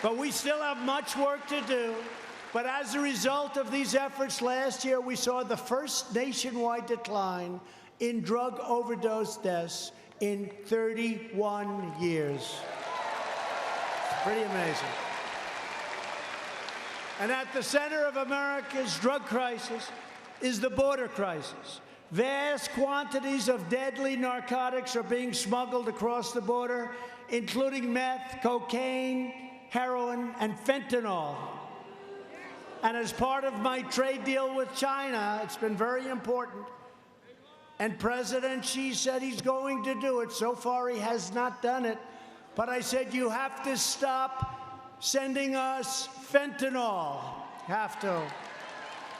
But we still have much work to do. But as a result of these efforts, last year we saw the first nationwide decline in drug overdose deaths in 31 years. It's pretty amazing. And at the center of America's drug crisis is the border crisis. Vast quantities of deadly narcotics are being smuggled across the border, including meth, cocaine, heroin, and fentanyl. And as part of my trade deal with China, it's been very important. And President Xi said he's going to do it. So far, he has not done it. But I said, you have to stop sending us fentanyl. Have to.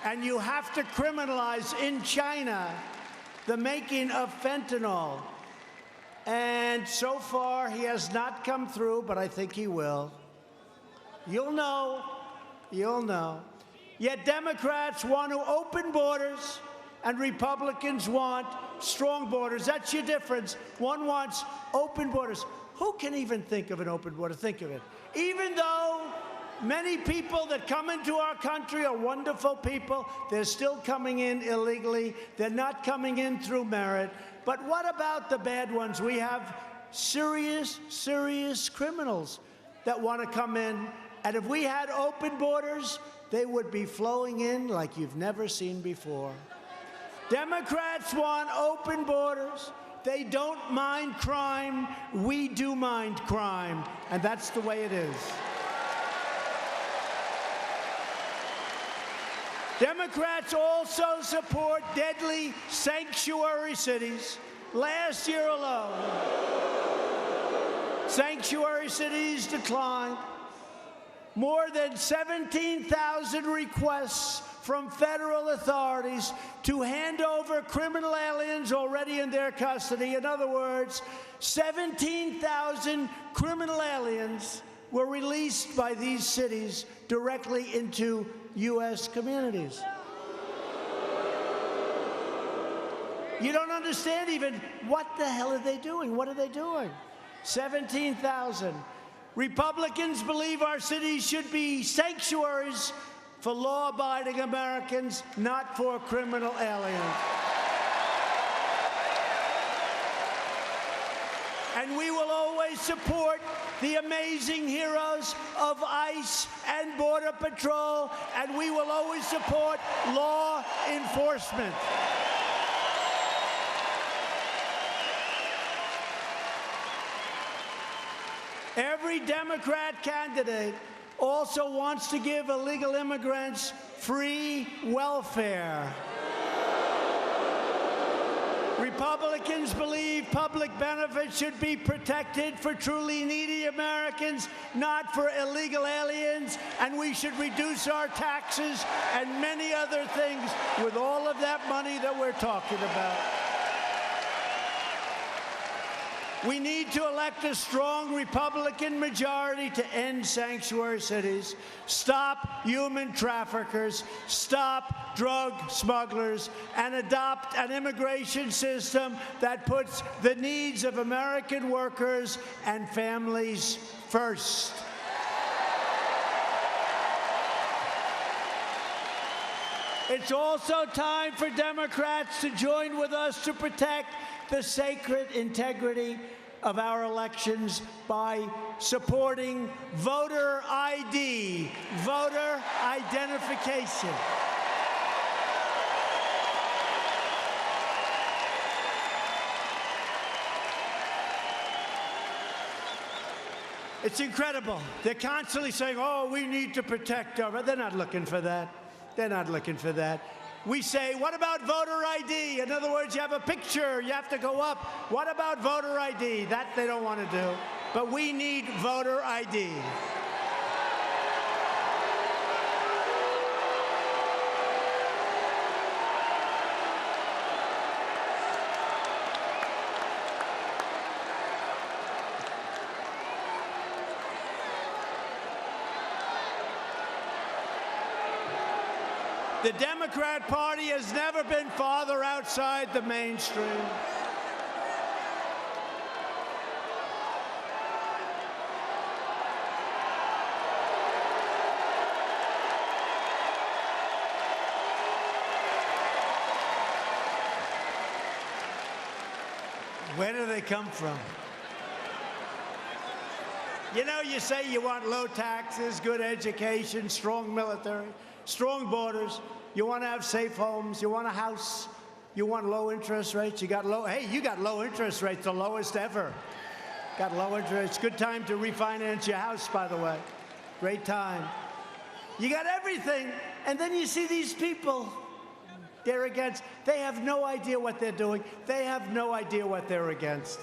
And you have to criminalize in China the making of fentanyl. And so far, he has not come through, but I think he will. You'll know. You'll know. Yet Democrats want to open borders, and Republicans want strong borders. That's your difference. One wants open borders. Who can even think of an open border? Think of it. Even though many people that come into our country are wonderful people, they're still coming in illegally. They're not coming in through merit. But what about the bad ones? We have serious, serious criminals that want to come in. And if we had open borders, they would be flowing in like you've never seen before. Democrats want open borders. They don't mind crime. We do mind crime. And that's the way it is. Democrats also support deadly sanctuary cities. Last year alone, sanctuary cities declined. More than 17,000 requests from federal authorities to hand over criminal aliens already in their custody. In other words, 17,000 criminal aliens were released by these cities directly into U.S. communities. You don't understand even what the hell are they doing? What are they doing? 17,000. Republicans believe our cities should be sanctuaries for law-abiding Americans, not for criminal aliens. And we will always support the amazing heroes of ICE and Border Patrol, and we will always support law enforcement. Every Democrat candidate also wants to give illegal immigrants free welfare. Republicans believe public benefits should be protected for truly needy Americans, not for illegal aliens, and we should reduce our taxes and many other things with all of that money that we're talking about. We need to elect a strong Republican majority to end sanctuary cities, stop human traffickers, stop drug smugglers, and adopt an immigration system that puts the needs of American workers and families first. It's also time for Democrats to join with us to protect the sacred integrity of our elections by supporting voter ID, voter identification. It's incredible. They're constantly saying, oh, we need to protect our... They're not looking for that. They're not looking for that. We say, what about voter ID? In other words, you have a picture, you have to go up. What about voter ID? That they don't want to do. But we need voter ID. The Democrat Party has never been farther outside the mainstream. Where do they come from? You know, you say you want low taxes, good education, strong military, strong borders. You want to have safe homes. You want a house. You want low interest rates. You got low interest rates, the lowest ever. Got low interest. Good time to refinance your house, by the way. Great time. You got everything. And then you see these people. They're against. They have no idea what they're doing. They have no idea what they're against.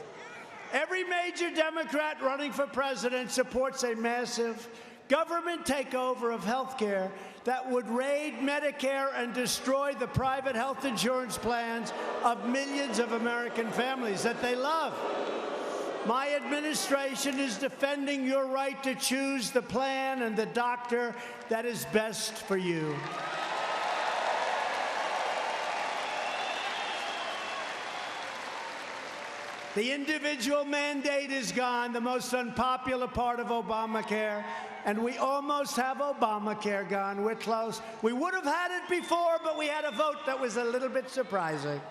Every major Democrat running for president supports a massive government takeover of health care that would raid Medicare and destroy the private health insurance plans of millions of American families that they love. My administration is defending your right to choose the plan and the doctor that is best for you. The individual mandate is gone, the most unpopular part of Obamacare, and we almost have Obamacare gone. We're close. We would have had it before, but we had a vote that was a little bit surprising.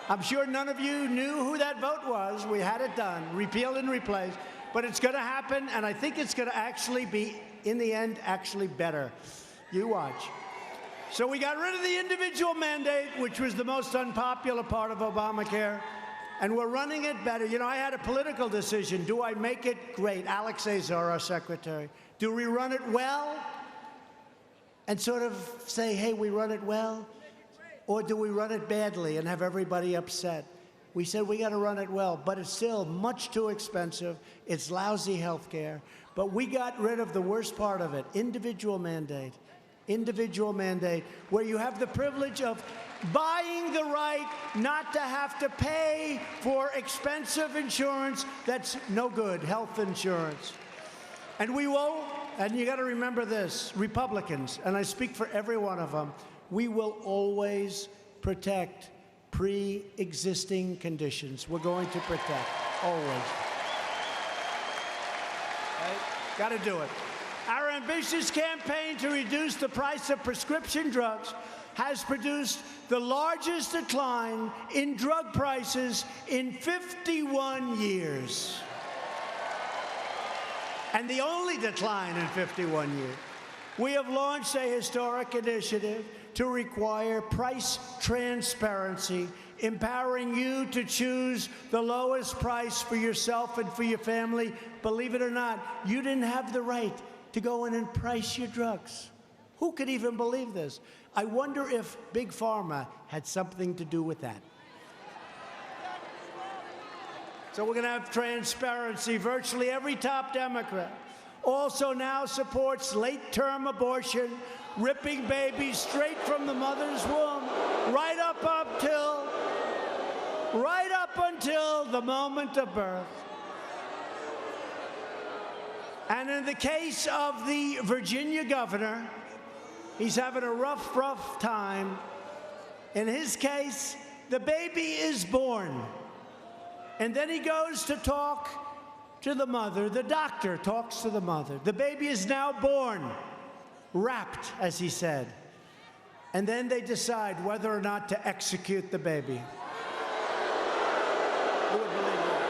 I'm sure none of you knew who that vote was. We had it done, repealed and replaced, but it's going to happen, and I think it's going to actually be, in the end, actually better. You watch. So we got rid of the individual mandate, which was the most unpopular part of Obamacare. And we're running it better. You know, I had a political decision. Do I make it great? Alex Azar, our secretary. Do we run it well? And sort of say, hey, we run it well? Or do we run it badly and have everybody upset? We said we got to run it well, but it's still much too expensive. It's lousy health care. But we got rid of the worst part of it, individual mandate. Individual mandate, where you have the privilege of buying the right not to have to pay for expensive insurance that's no good, health insurance. And we won't, and you got to remember this, Republicans, and I speak for every one of them, we will always protect pre-existing conditions. We're going to protect, always. Right? Got to do it. Our ambitious campaign to reduce the price of prescription drugs has produced the largest decline in drug prices in 51 years. And the only decline in 51 years. We have launched a historic initiative to require price transparency, empowering you to choose the lowest price for yourself and for your family. Believe it or not, you didn't have the right to go in and price your drugs. Who could even believe this? I wonder if Big Pharma had something to do with that. So we're going to have transparency. Virtually every top Democrat also now supports late-term abortion, ripping babies straight from the mother's womb, right up until the moment of birth. And in the case of the Virginia governor, he's having a rough time. In his case, the baby is born. And then he goes to talk to the mother. The doctor talks to the mother. The baby is now born, wrapped, as he said. And then they decide whether or not to execute the baby. Who would believe that?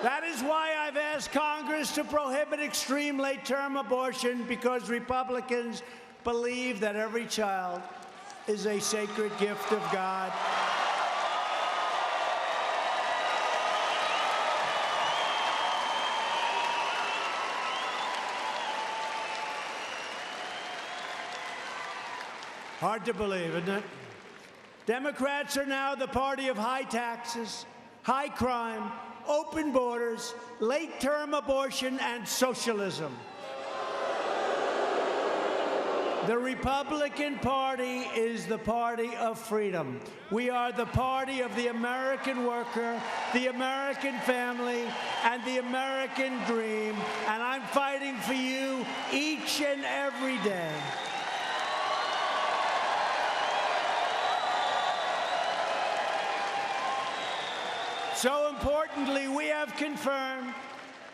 That is why I've asked Congress to prohibit extreme late-term abortion, because Republicans believe that every child is a sacred gift of God. Hard to believe, isn't it? Democrats are now the party of high taxes, high crime, open borders, late-term abortion, and socialism. The Republican Party is the party of freedom. We are the party of the American worker, the American family, and the American dream, and I'm fighting for you each and every day. So importantly, we have confirmed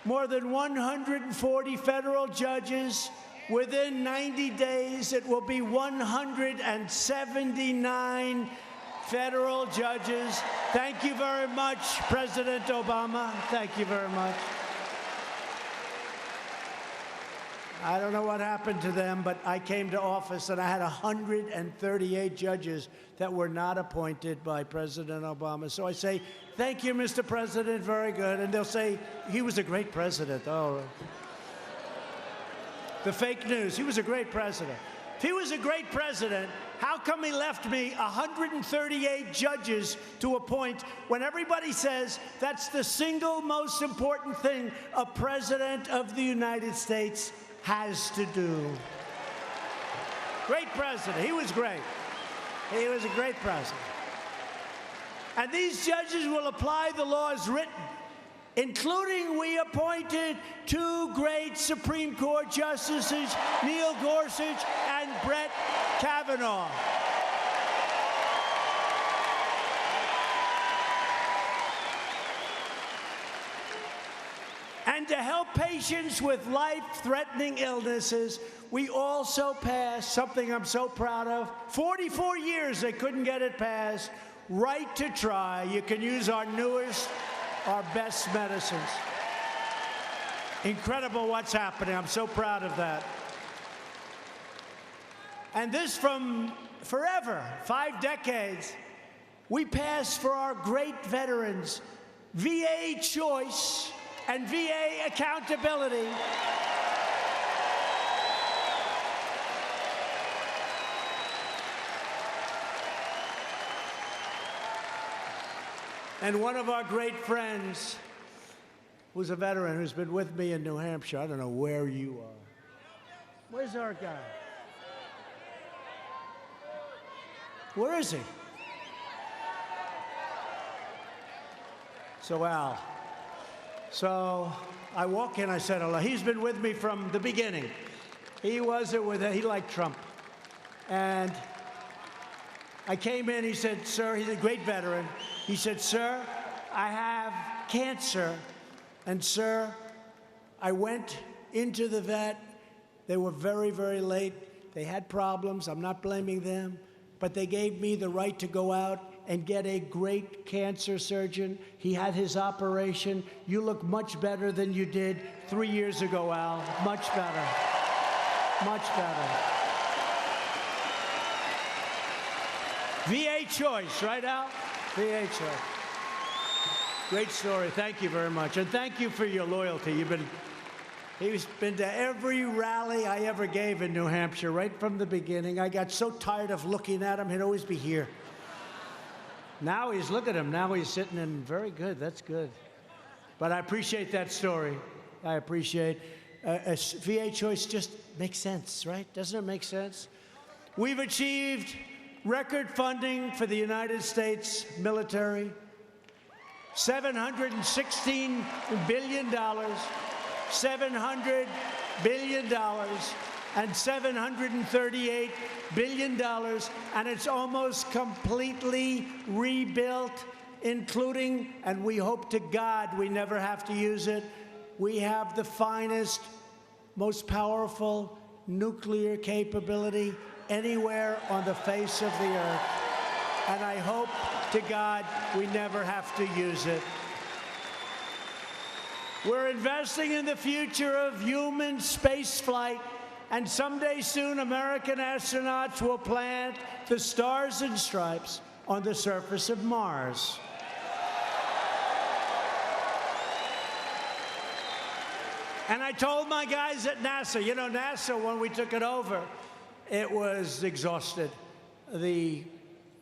more than 140 federal judges. Within 90 days, it will be 179 federal judges. Thank you very much, President Obama. Thank you very much. I don't know what happened to them, but I came to office and I had 138 judges that were not appointed by President Obama. So I say, thank you, Mr. President, very good. And they'll say, he was a great president. Oh, the fake news, he was a great president. If he was a great president, how come he left me 138 judges to appoint when everybody says that's the single most important thing a president of the United States has to do? Great president. He was great. He was a great president. And these judges will apply the laws written, including we appointed 2 great Supreme Court justices, Neil Gorsuch and Brett Kavanaugh. And to help patients with life-threatening illnesses, we also passed something I'm so proud of. 44 years they couldn't get it passed. Right to try. You can use our newest, our best medicines. Incredible what's happening. I'm so proud of that. And this from forever, 5 decades, we passed for our great veterans VA choice and VA accountability. And one of our great friends, who's a veteran, who's been with me in New Hampshire, I don't know where you are. Where's our guy? Where is he? So Al. So I walk in, I said hello. He's been with me from the beginning. He wasn't with it, he liked Trump. And I came in, he said, sir, he's a great veteran. He said, sir, I have cancer. And sir, I went into the vet. They were very, very late. They had problems. I'm not blaming them. But they gave me the right to go out and get a great cancer surgeon. He had his operation. You look much better than you did 3 years ago, Al. Much better. Much better. VA choice, right, Al? VA choice. Great story. Thank you very much. And thank you for your loyalty. He's been to every rally I ever gave in New Hampshire, right from the beginning. I got so tired of looking at him. He'd always be here. Now look at him. Now he's sitting in very good. That's good. But I appreciate that story. I appreciate a VA choice just makes sense, right? Doesn't it make sense? We've achieved record funding for the United States military, $716 billion, $700 billion, and $738 billion, and it's almost completely rebuilt, including, and we hope to God we never have to use it, we have the finest, most powerful nuclear capability anywhere on the face of the earth. And I hope to God we never have to use it. We're investing in the future of human space flight, and someday soon American astronauts will plant the stars and stripes on the surface of Mars. And I told my guys at NASA, you know, NASA, when we took it over, it was exhausted. The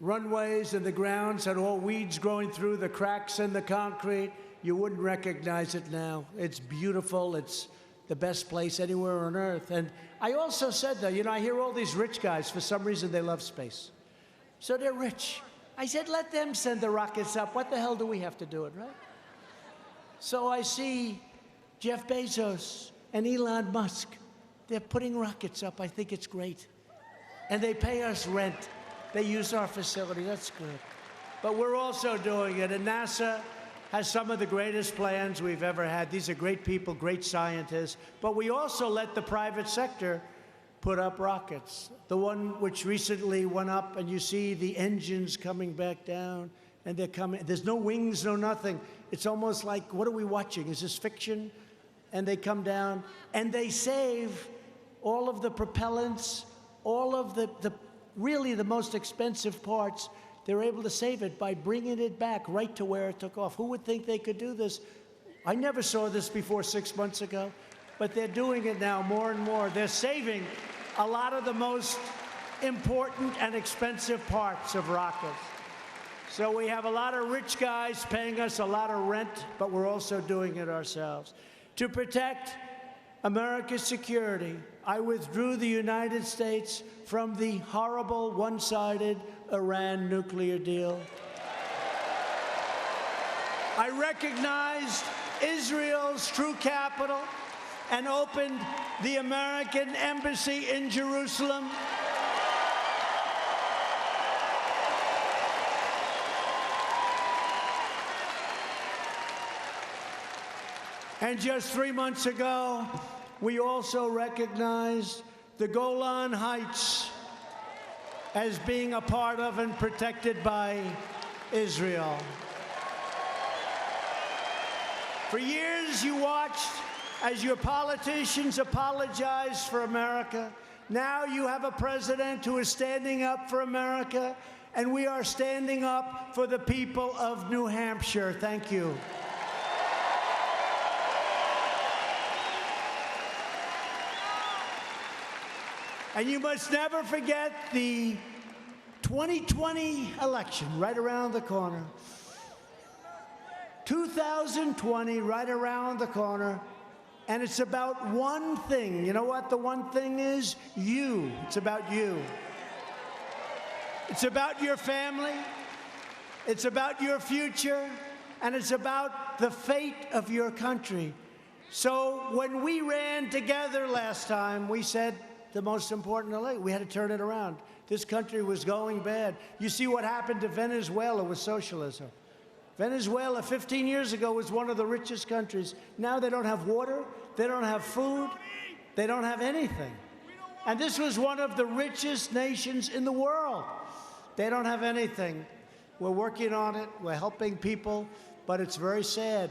runways and the grounds had all weeds growing through the cracks in the concrete. You wouldn't recognize it now. It's beautiful. It's the best place anywhere on Earth. And I also said, though, you know, I hear all these rich guys, for some reason, they love space. So they're rich. I said, let them send the rockets up. What the hell do we have to do it, right? So I see Jeff Bezos and Elon Musk. They're putting rockets up. I think it's great. And they pay us rent. They use our facility. That's good. But we're also doing it. And NASA has some of the greatest plans we've ever had. These are great people, great scientists. But we also let the private sector put up rockets. The one which recently went up, and you see the engines coming back down, and they're coming. There's no wings, no nothing. It's almost like, what are we watching? Is this fiction? And they come down, and they save all of the propellants, all of the really the most expensive parts. They're able to save it by bringing it back right to where it took off. Who would think they could do this? I never saw this before 6 months ago, but they're doing it now more and more. They're saving a lot of the most important and expensive parts of rockets. So we have a lot of rich guys paying us a lot of rent, but we're also doing it ourselves. To protect America's security, I withdrew the United States from the horrible, one-sided Iran nuclear deal. I recognized Israel's true capital and opened the American embassy in Jerusalem. And just 3 months ago, we also recognized the Golan Heights as being a part of and protected by Israel. For years, you watched as your politicians apologized for America. Now you have a president who is standing up for America, and we are standing up for the people of New Hampshire. Thank you. And you must never forget the 2020 election right around the corner. 2020 right around the corner. And it's about one thing. You know what the one thing is? You. It's about you. It's about your family. It's about your future. And it's about the fate of your country. So when we ran together last time, we said, the most important election. We had to turn it around. This country was going bad. You see what happened to Venezuela with socialism. Venezuela 15 years ago was one of the richest countries. Now they don't have water, they don't have food, they don't have anything. And this was one of the richest nations in the world. They don't have anything. We're working on it, we're helping people, but it's very sad.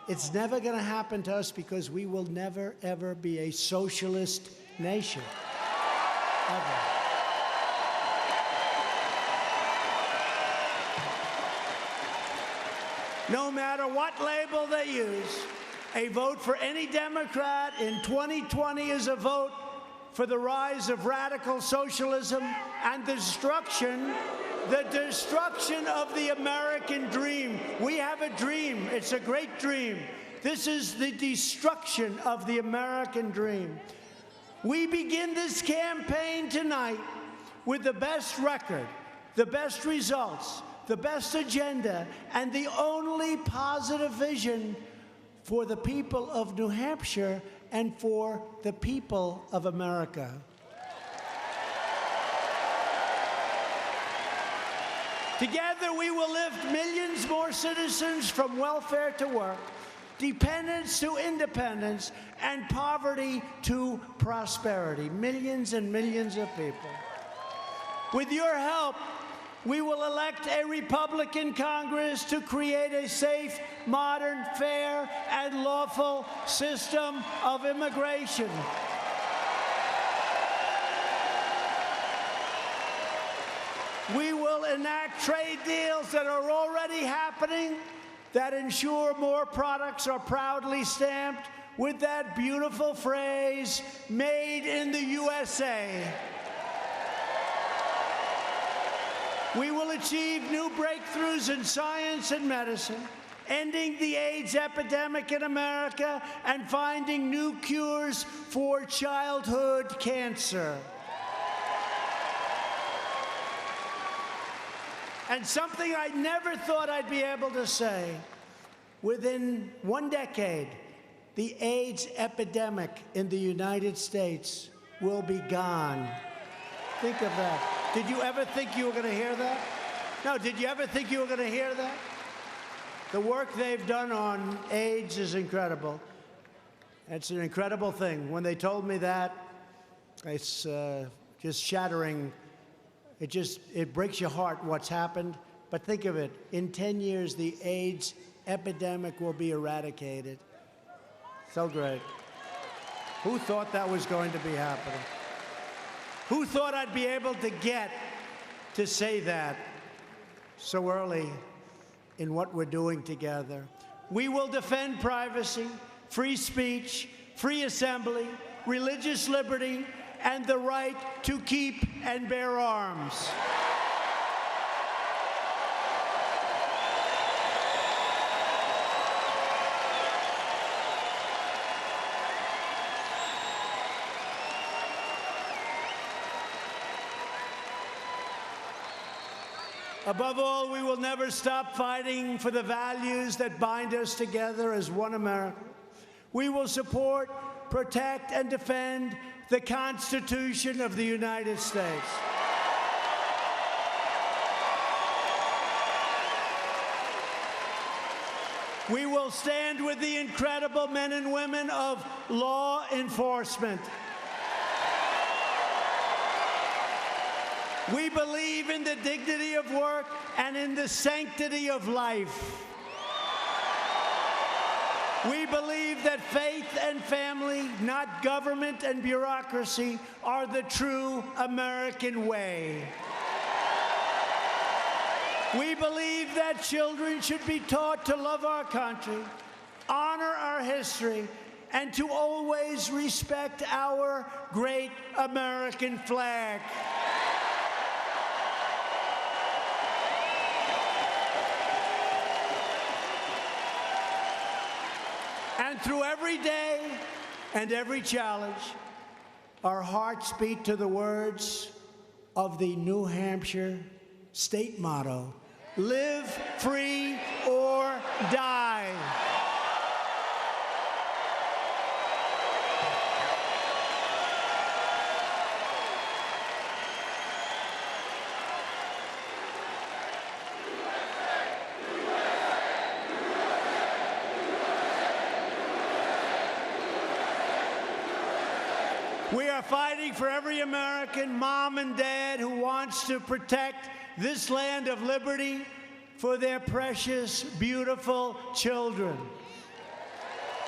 It's never going to happen to us because we will never, ever be a socialist nation. Ever. No matter what label they use, a vote for any Democrat in 2020 is a vote for the rise of radical socialism and the destruction of the American dream. We have a dream. It's a great dream. This is the destruction of the American dream. We begin this campaign tonight with the best record, the best results, the best agenda, and the only positive vision for the people of New Hampshire and for the people of America. Together, we will lift millions more citizens from welfare to work, dependence to independence, and poverty to prosperity. Millions and millions of people. With your help, We will elect a Republican Congress to create a safe, modern, fair, and lawful system of immigration. We will enact trade deals that are already happening that ensure more products are proudly stamped with that beautiful phrase, "Made in the USA." We will achieve new breakthroughs in science and medicine, ending the AIDS epidemic in America and finding new cures for childhood cancer. And something I never thought I'd be able to say, within one decade, the AIDS epidemic in the United States will be gone. Think of that. Did you ever think you were going to hear that? No, did you ever think you were going to hear that? The work they've done on AIDS is incredible. It's an incredible thing. When they told me that, it's just shattering. It breaks your heart what's happened. But think of it. In 10 years, the AIDS epidemic will be eradicated. So great. Who thought that was going to be happening? Who thought I'd be able to get to say that so early in what we're doing together? We will defend privacy, free speech, free assembly, religious liberty, and the right to keep and bear arms. Above all, we will never stop fighting for the values that bind us together as one America. We will support, protect, and defend the Constitution of the United States. We will stand with the incredible men and women of law enforcement. We believe in the dignity of work and in the sanctity of life. We believe that faith and family, not government and bureaucracy, are the true American way. We believe that children should be taught to love our country, honor our history, and to always respect our great American flag. And through every day and every challenge, our hearts beat to the words of the New Hampshire state motto, "Live free or die." We are fighting for every American mom and dad who wants to protect this land of liberty for their precious, beautiful children.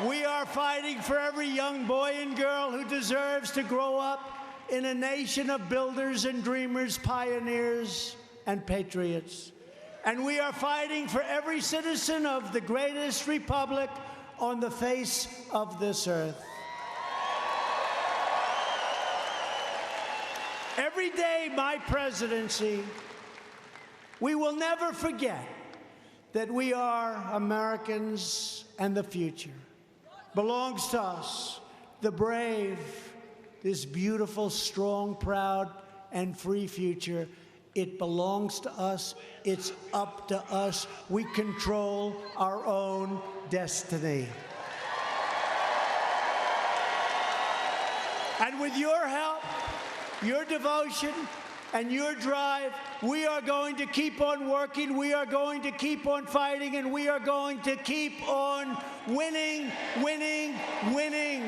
We are fighting for every young boy and girl who deserves to grow up in a nation of builders and dreamers, pioneers and patriots. And we are fighting for every citizen of the greatest republic on the face of this earth. Every day my presidency, we will never forget that we are Americans and the future belongs to us, the brave, this beautiful, strong, proud, and free future. It belongs to us. It's up to us. We control our own destiny. And with your help, your devotion, and your drive, we are going to keep on working, we are going to keep on fighting, and we are going to keep on winning, winning, winning.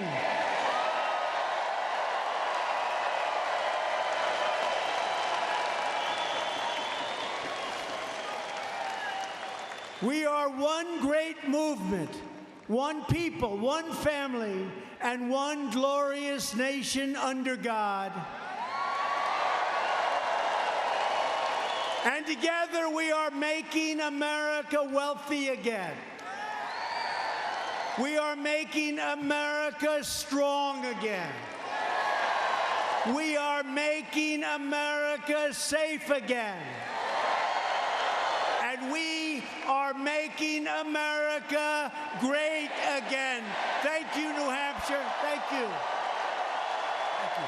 We are one great movement, one people, one family, and one glorious nation under God. And together we are making America wealthy again. We are making America strong again. We are making America safe again. And we are making America great again. Thank you, New Hampshire. Thank you. Thank you.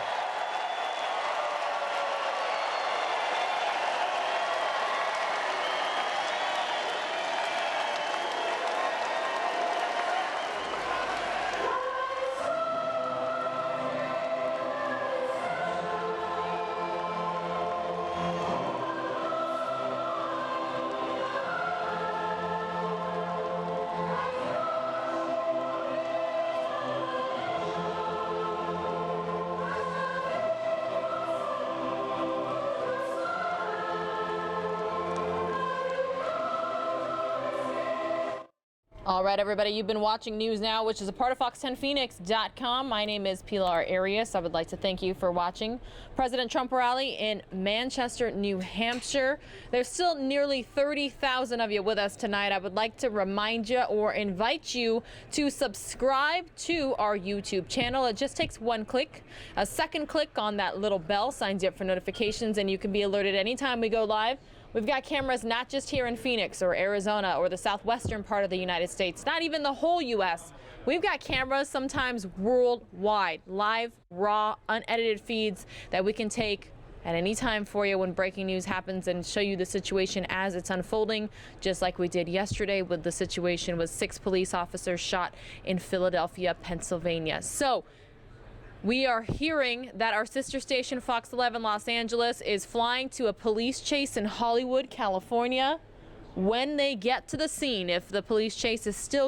All right, everybody, you've been watching News Now, which is a part of Fox10Phoenix.com. My name is Pilar Arias. I would like to thank you for watching President Trump rally in Manchester, New Hampshire. There's still nearly 30,000 of you with us tonight. I would like to remind you or invite you to subscribe to our YouTube channel. It just takes one click. A second click on that little bell signs you up for notifications, and you can be alerted anytime we go live. We've got cameras not just here in Phoenix or Arizona or the southwestern part of the United States, not even the whole U.S. We've got cameras sometimes worldwide, live, raw, unedited feeds that we can take at any time for you when breaking news happens and show you the situation as it's unfolding, just like we did yesterday with the situation with 6 police officers shot in Philadelphia, Pennsylvania. So we are hearing that our sister station, Fox 11 Los Angeles, is flying to a police chase in Hollywood, California. When they get to the scene, if the police chase is still